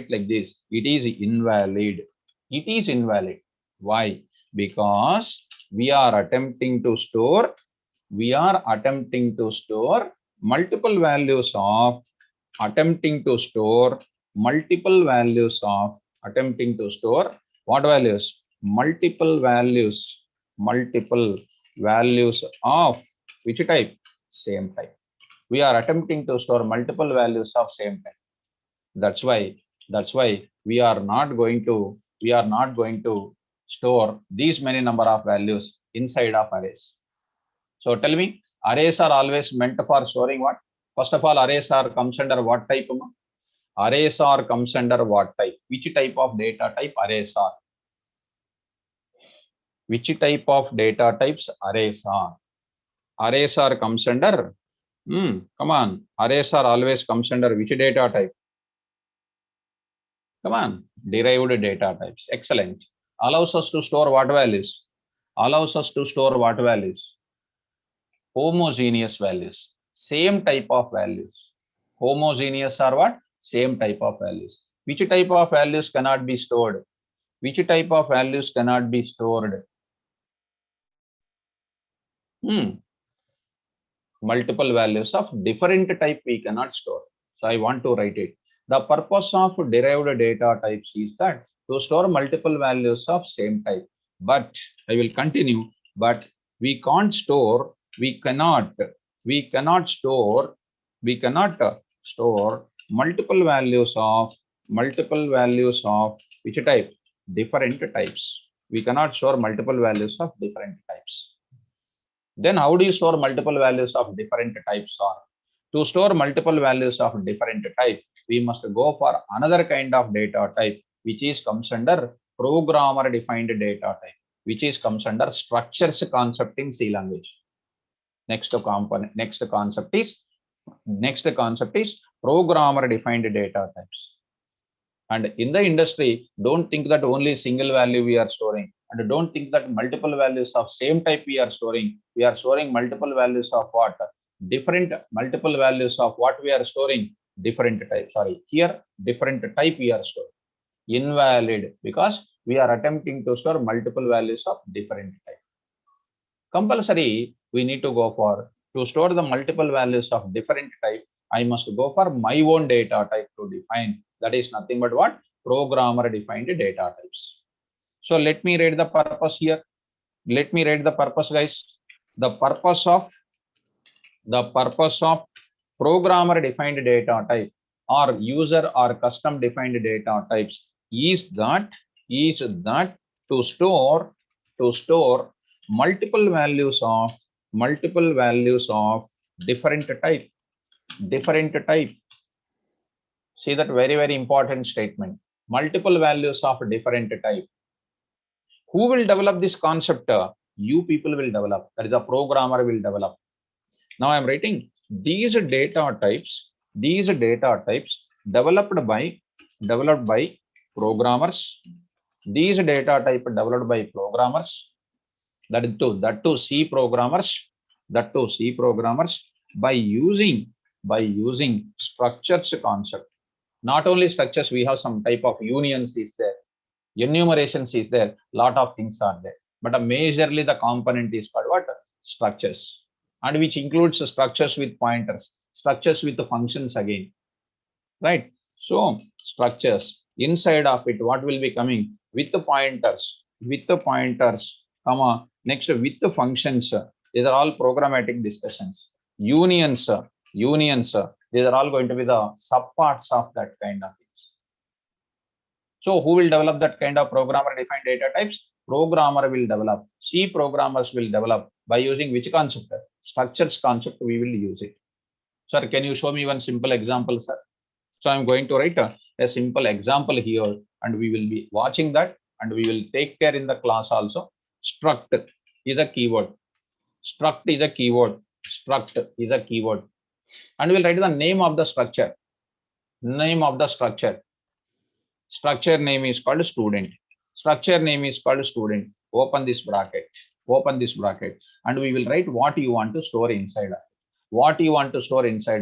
like this. It is invalid. It is invalid. Why? Because we are attempting to store multiple values of what values? Multiple values of which type? Same type. We are attempting to store multiple values of same type. That's why we are not going to store these many number of values inside of arrays. So tell me, arrays are always meant for storing what? First of all, arrays are comes under what type? Arrays are comes under what type? Which type of data type arrays are? Which type of data types arrays are? Arrays are comes under, come on, arrays are always comes under which data type? Come on, derived data types. Excellent. Allows us to store what values? Homogeneous values. Same type of values. Homogeneous are what? Same type of values. Which type of values cannot be stored? Which type of values cannot be stored? multiple values of different type we cannot store. So I want to write it. The purpose of derived data types is that to store multiple values of same type. But I will continue, but we can't store, we cannot store multiple values of which type? Different types. We cannot store multiple values of different types. Then how do you store multiple values of different types? Or to store multiple values of different type, we must go for another kind of data type, which is comes under programmer defined data type, which is comes under structures concept in C language. Next concept is programmer defined data types. And in the industry, don't think that only single value we are storing, and don't think that multiple values of same type we are storing. We are storing multiple values of what? Different multiple values of what we are storing? Different type. Sorry, here different type we are storing. Invalid, because we are attempting to store multiple values of different type. Compulsory, we need to go for to store the multiple values of different type. I must go for my own data type to define. That is nothing but what? Programmer defined data types. So let me read the purpose here. Let me read the purpose, guys. The purpose of programmer defined data type or user or custom defined data types is that to store multiple values of different type. See that very important statement. Multiple values of different type. Who will develop this concept? You people will develop. That is a programmer will develop. Now I am writing these data types developed by programmers. These data type developed by programmers. That to C programmers by using structures concept. Not only structures, we have some type of unions is there, enumerations is there, lot of things are there, but majorly the component is called what? Structures, and which includes structures with pointers, structures with the functions again, right? So structures, inside of it, what will be coming? With the pointers, comma, next with the functions. These are all programmatic discussions. Unions, these are all going to be the subparts of that kind of things. So who will develop that kind of programmer defined data types? Programmer will develop. C programmers will develop by using which concept? Structures concept we will use it. Sir, can you show me one simple example, sir? So I'm going to write a simple example here, and we will be watching that, and we will take care in the class also. Struct is a keyword. Struct is a keyword. And we'll write the name of the structure. Structure name is called student. Open this bracket, and we will write what you want to store inside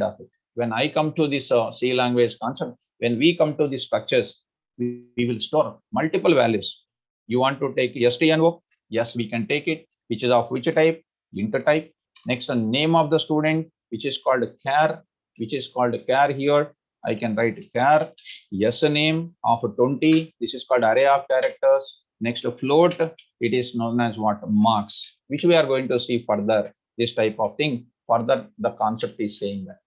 of it. When I come to this C language concept, when we come to the structures, we will store multiple values. You want to take stno? Yes, we can take it. Which is of which type? Int type. Next, the name of the student, which is called char. Here. I can write char. Yes, a name of 20. This is called array of characters. Next, float. It is known as what? Marks, which we are going to see further. This type of thing. Further, the concept is saying that.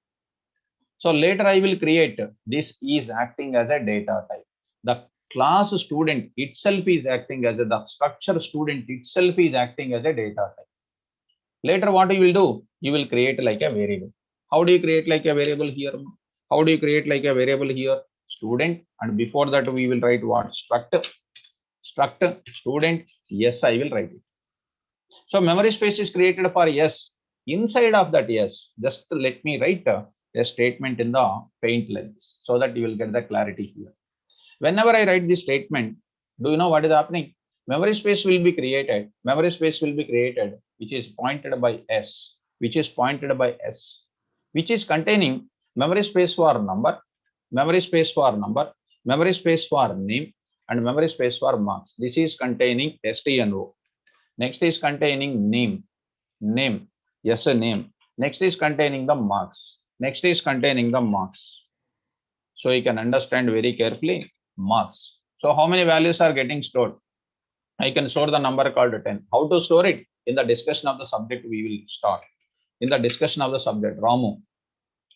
So later I will create. This is acting as a data type. The class student itself is acting as the structure student itself is acting as a data type. Later, what you will do? You will create like a variable. How do you create like a variable here? Student, and before that we will write what? Struct student. Yes, I will write it. So memory space is created for yes. Inside of that yes, just let me write a statement in the paint like this, so that you will get the clarity here. Whenever I write this statement, do you know what is happening? Memory space will be created, which is pointed by S, which is containing memory space for number, memory space for name, and memory space for marks. This is containing stno. Next is containing name. Yes, a name. Next is containing the marks. Next is containing the marks. So you can understand very carefully marks. So how many values are getting stored? I can store the number called 10. How to store it? In the discussion of the subject, we will start. In the discussion of the subject, Ramu.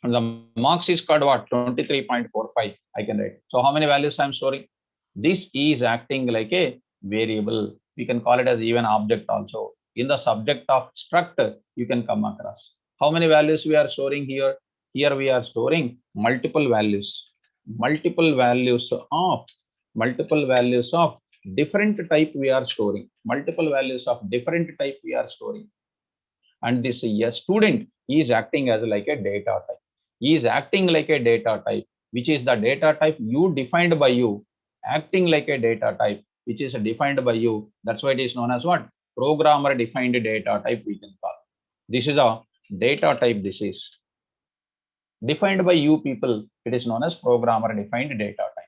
And the marks is called what? 23.45. I can write. So how many values I'm storing? This is acting like a variable. We can call it as even object also. In the subject of struct, you can come across. How many values we are storing here? Here we are storing multiple values. Multiple values of different type we are storing. Multiple values of different type we are storing. And this student is acting as like a data type. He is acting like a data type, which is the data type you defined by you, acting like a data type, which is defined by you. That's why it is known as what? Programmer defined data type we can call. This is a data type. This is defined by you people. It is known as programmer defined data type.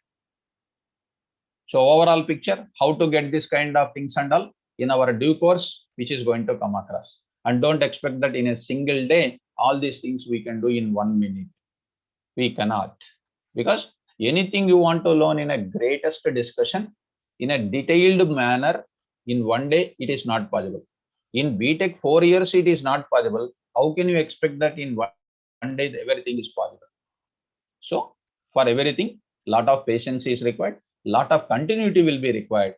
So overall picture, how to get this kind of things and all in our due course, which is going to come across. And don't expect that in a single day, all these things we can do in 1 minute. We cannot, because anything you want to learn in a greatest discussion in a detailed manner in 1 day, it is not possible. In BTech 4 years, it is not possible. How can you expect that in 1 day everything is possible? So for everything, lot of patience is required, lot of continuity will be required.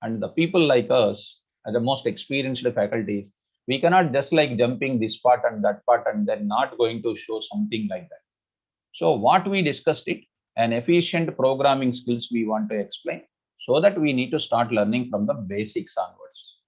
And the people like us, as the most experienced faculties, we cannot just like jumping this part and that part and then not going to show something like that. So what we discussed it, an efficient programming skills we want to explain, so that we need to start learning from the basics onwards.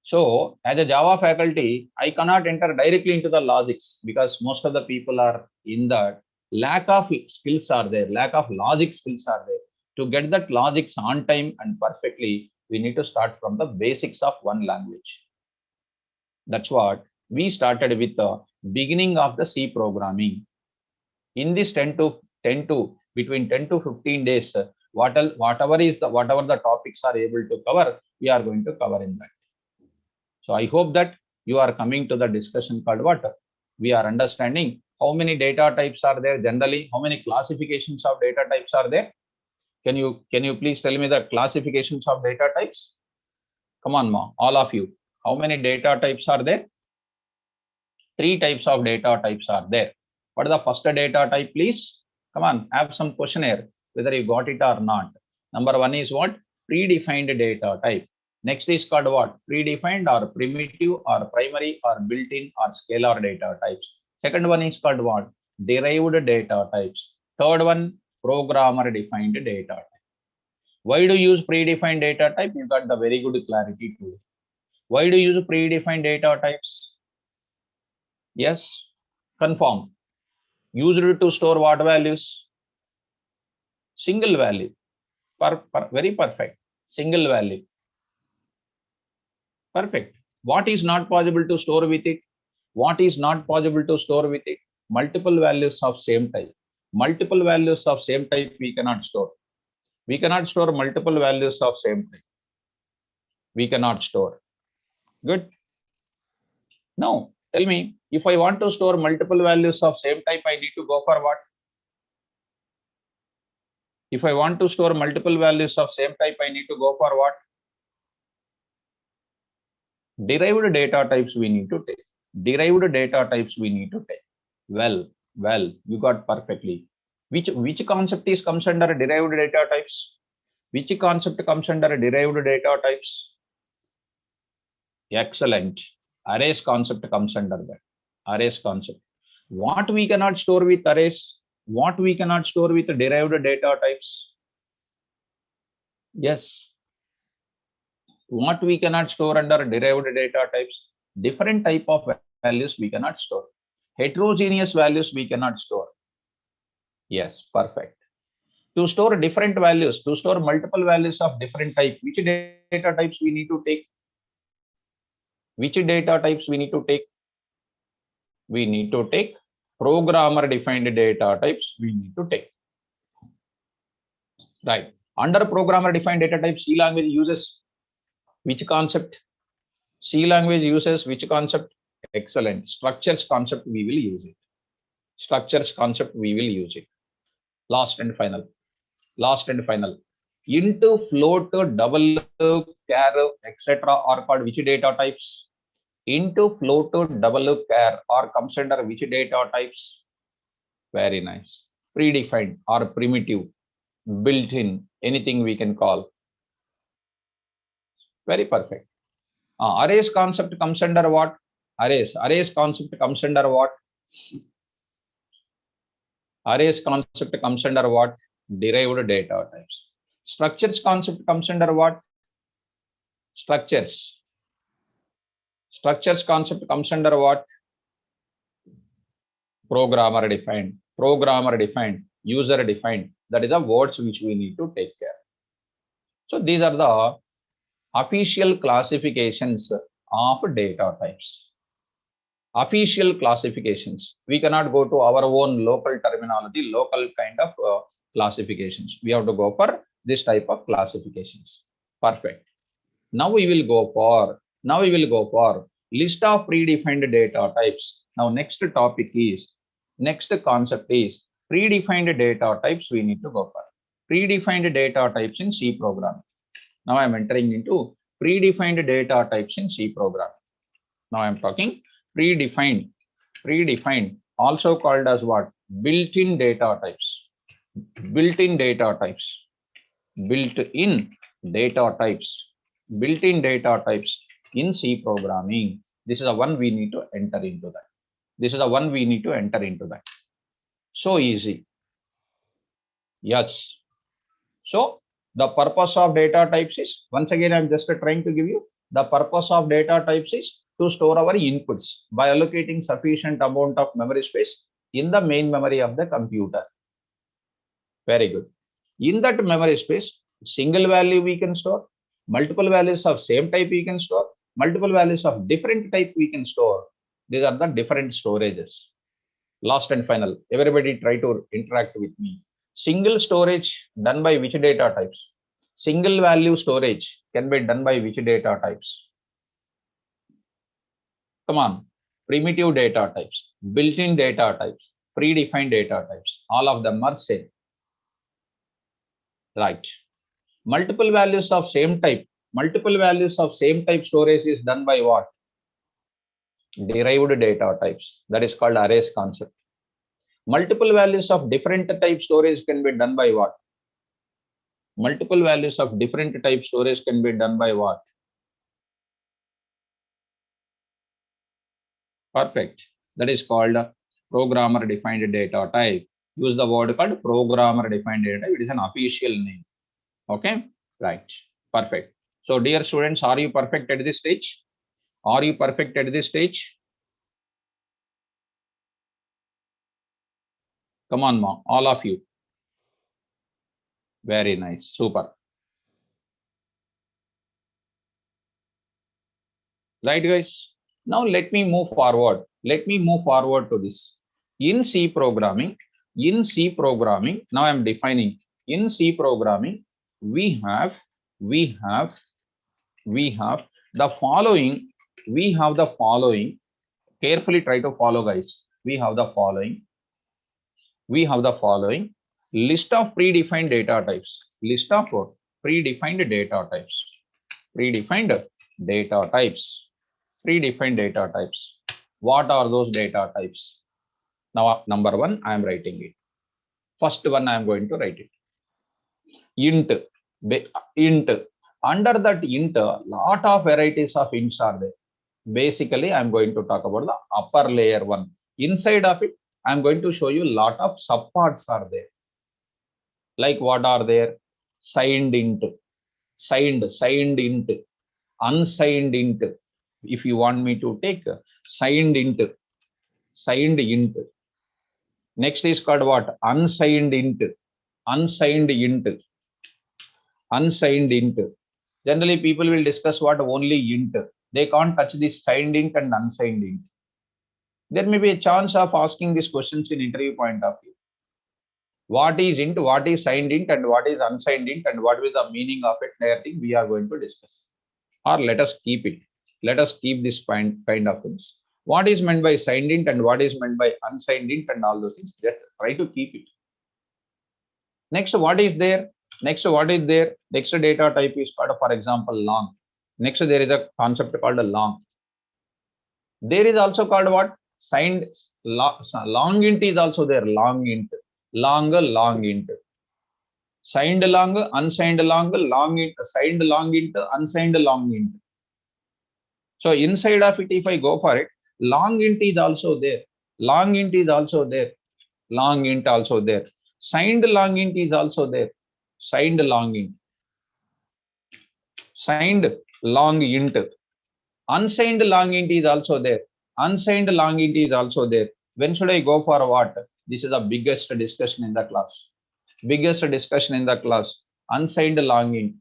So as a Java faculty, I cannot enter directly into the logics because most of the people are in that lack of skills are there, lack of logic skills are there. To get that logics on time and perfectly, we need to start from the basics of one language. That's what we started with the beginning of the C programming. In this 10 to between 10 to 15 days, whatever the topics are able to cover, we are going to cover in that. So I hope that you are coming to the discussion called what? We are understanding how many data types are there generally, how many classifications of data types are there. Can you please tell me the classifications of data types? Come on, ma, all of you. How many data types are there? 3 types of data types are there. What is the first data type, please? Come on, have some questionnaire, whether you got it or not. Number 1 is what? Predefined data type. Next is called what? Predefined or primitive or primary or built-in or scalar data types. Second one is called what? Derived data types. Third one, programmer defined data type. Why do you use predefined data type? You got the very good clarity to it. Why do you use predefined data types? Yes, confirm. Used to store what values? Single value. Very perfect. Single value. Perfect. What is not possible to store with it? What is not possible to store with it? Multiple values of same type. Multiple values of same type we cannot store. We cannot store multiple values of same type. We cannot store. Good. Now, tell me, if I want to store multiple values of same type, I need to go for what? If I want to store multiple values of same type, I need to go for what? Derived data types we need to take. Derived data types we need to take. Well, you got perfectly. Which concept is comes under derived data types? Which concept comes under derived data types? Excellent. Arrays concept comes under that. Arrays concept. What we cannot store with arrays? What we cannot store with derived data types? Yes. What we cannot store under derived data types? Different type of values we cannot store. Heterogeneous values we cannot store. Yes, perfect. To store different values, to store multiple values of different type, which data types we need to take? Which data types we need to take? We need to take programmer defined data types we need to take. Right. Under programmer defined data types, C language uses which concept? C language uses which concept? Excellent. Structures concept, we will use it. Structures concept, we will use it. Last and final. Last and final. Into, float, double, char, etc. are called which data types? Into, float, double, char or comes under which data types? Very nice. Predefined or primitive, built-in, anything we can call. Very perfect. Arrays concept comes under what? Arrays. Arrays concept comes under what? Arrays concept comes under what? Derived data types. Structures concept comes under what? Structures. Structures concept comes under what? Programmer defined. Programmer defined. User defined. That is the words which we need to take care. So these are the official classifications of data types. Official classifications. We cannot go to our own local terminology, local kind of classifications. We have to go for this type of classifications. Perfect. Now we will go for list of predefined data types. Now next topic is, next concept is predefined data types. We need to go for predefined data types in C programming. Now I am entering into predefined data types in C programming. Now I am talking predefined, also called as what? Built-in data types. Built-in data types. Built-in data types. Built-in data types in C programming. This is the one we need to enter into that. This is the one we need to enter into that. So easy. Yes. So the purpose of data types is, once again, I'm just trying to give you the purpose of data types is to store our inputs by allocating sufficient amount of memory space in the main memory of the computer. Very good. In that memory space, single value we can store, multiple values of same type we can store, multiple values of different type we can store. These are the different storages. Last and final, everybody try to interact with me. Single storage done by which data types? Single value storage can be done by which data types? Come on. Primitive data types, built-in data types, predefined data types, all of them are same. Right. Multiple values of same type. Multiple values of same type storage is done by what? Derived data types. That is called arrays concept. Multiple values of different type storage can be done by what? Multiple values of different type storage can be done by what? Perfect. That is called programmer defined data type. Use the word called programmer defined data type. It is an official name. Okay. Right. Perfect. So dear students, are you perfect at this stage? Are you perfect at this stage? Come on, mom, all of you. Very nice. Super. Right, guys? Now let me move forward. Let me move forward to this. In C programming, now I'm defining. In C programming, we have the following. We have the following. Carefully try to follow, guys. We have the following. List of predefined data types. List of predefined data types. Predefined data types. Predefined data types. What are those data types? Now, number one, I am writing it. First one, I am going to write it. Int. Under that int, lot of varieties of ints are there. Basically, I'm going to talk about the upper layer one. Inside of it, I'm going to show you a lot of subparts are there. Like what are there? Signed int, signed int, unsigned int. If you want me to take signed int. Next is called what? Unsigned int. Generally, people will discuss what? Only int. They can't touch this signed int and unsigned int. There may be a chance of asking these questions in interview point of view. What is int, what is signed int, and what is unsigned int, and what is the meaning of it? I think we are going to discuss. Or let us keep it. Let us keep this kind of things. What is meant by signed int and what is meant by unsigned int and all those things. Just try to keep it. Next, what is there? Next, what is there? Next data type is called, for example, long. Next, there is a concept called a long. There is also called what? Signed long int is also there. Long int, long int. Signed long, unsigned long int, signed long int, unsigned long int. So inside of it, if I go for it, long int is also there. Long int is also there. Long int also there. Signed long int is also there. Signed long int. Signed long int. Unsigned long int is also there. Unsigned long int is also there. When should I go for what? This is the biggest discussion in the class. Biggest discussion in the class. Unsigned long int.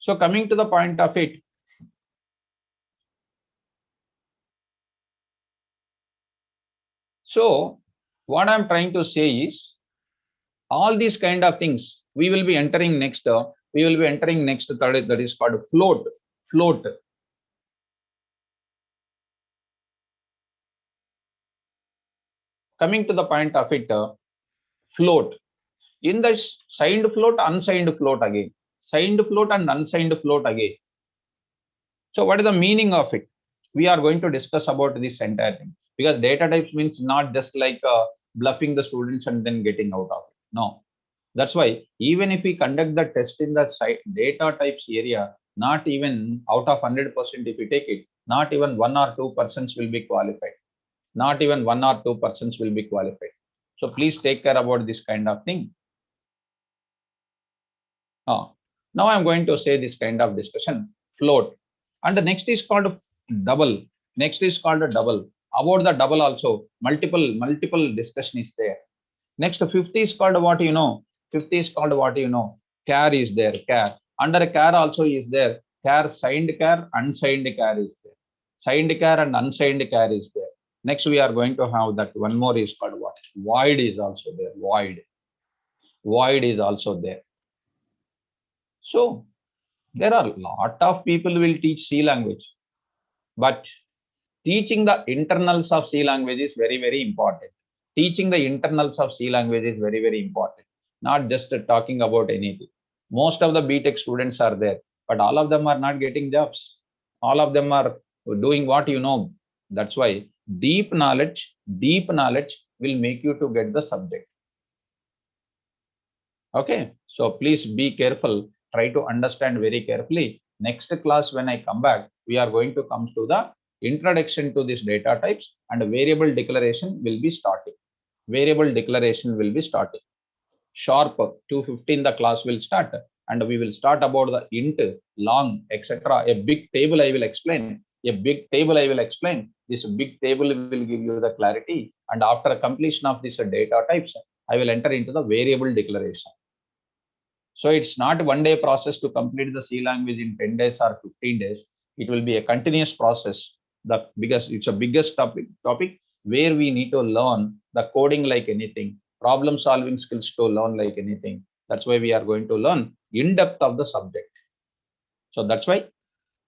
So coming to the point of it, so what I'm trying to say is all these kind of things we will be entering next. We will be entering next third, that is called float. Float. Coming to the point of it, float. In the signed float, unsigned float again. Signed float and unsigned float again. So what is the meaning of it? We are going to discuss about this entire thing, because data types means not just like bluffing the students and then getting out of it. No. That's why even if we conduct the test in the data types area, not even out of 100%, if we take it, not even 1 or 2% will be qualified. Not even 1 or 2% will be qualified. So please take care about this kind of thing. Now I'm going to say this kind of discussion, float. And the next is called double. Next is called a double. About the double also, multiple discussion is there. Next, fifth is called what you know. Fifth is called what you know. Char is there. Char. Under char also is there. Char, signed char, unsigned char is there. Signed char and unsigned char is there. Next, we are going to have that one more is called what? Void is also there. Void. Void is also there. So there are a lot of people will teach C language, but teaching the internals of C language is very, very important. Teaching the internals of C language is very, very important. Not just talking about anything. Most of the BTech students are there, but all of them are not getting jobs. All of them are doing what you know. That's why deep knowledge will make you to get the subject. Okay, so please be careful. Try to understand very carefully. Next class, when I come back, we are going to come to the introduction to these data types, and variable declaration will be starting. Variable declaration will be starting. Sharp 2:15 the class will start, and we will start about the int, long, etc. A big table I will explain. A big table I will explain. This big table will give you the clarity, and after completion of this data types, I will enter into the variable declaration. So it's not one day process to complete the C language in 10 days or 15 days. It will be a continuous process. It's a biggest topic where we need to learn the coding like anything, problem solving skills to learn like anything. That's why we are going to learn in depth of the subject. So that's why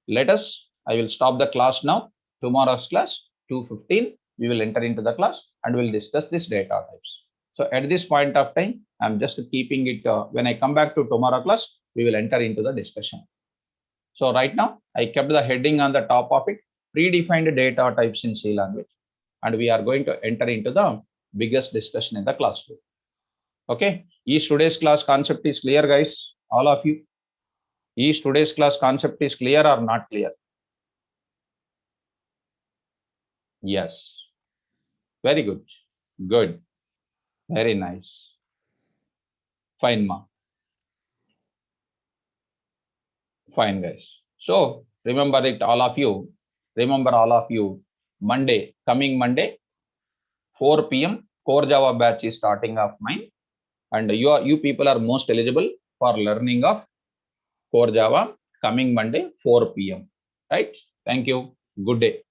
I will stop the class now. Tomorrow's class 2:15, we will enter into the class and we'll discuss this data types. So at this point of time, I'm just keeping it. When I come back to tomorrow class, we will enter into the discussion. So right now, I kept the heading on the top of it, predefined data types in C language. And we are going to enter into the biggest discussion in the classroom. Okay, is today's class concept is clear, guys? All of you? Is today's class concept is clear or not clear? Yes. Very good. Good. Very nice. Fine, ma. Fine, guys. So remember it, all of you. Remember all of you. Monday, coming Monday, 4 p.m. Core Java batch is starting off mine, and you people are most eligible for learning of Core Java coming Monday, 4 p.m. Right? Thank you. Good day.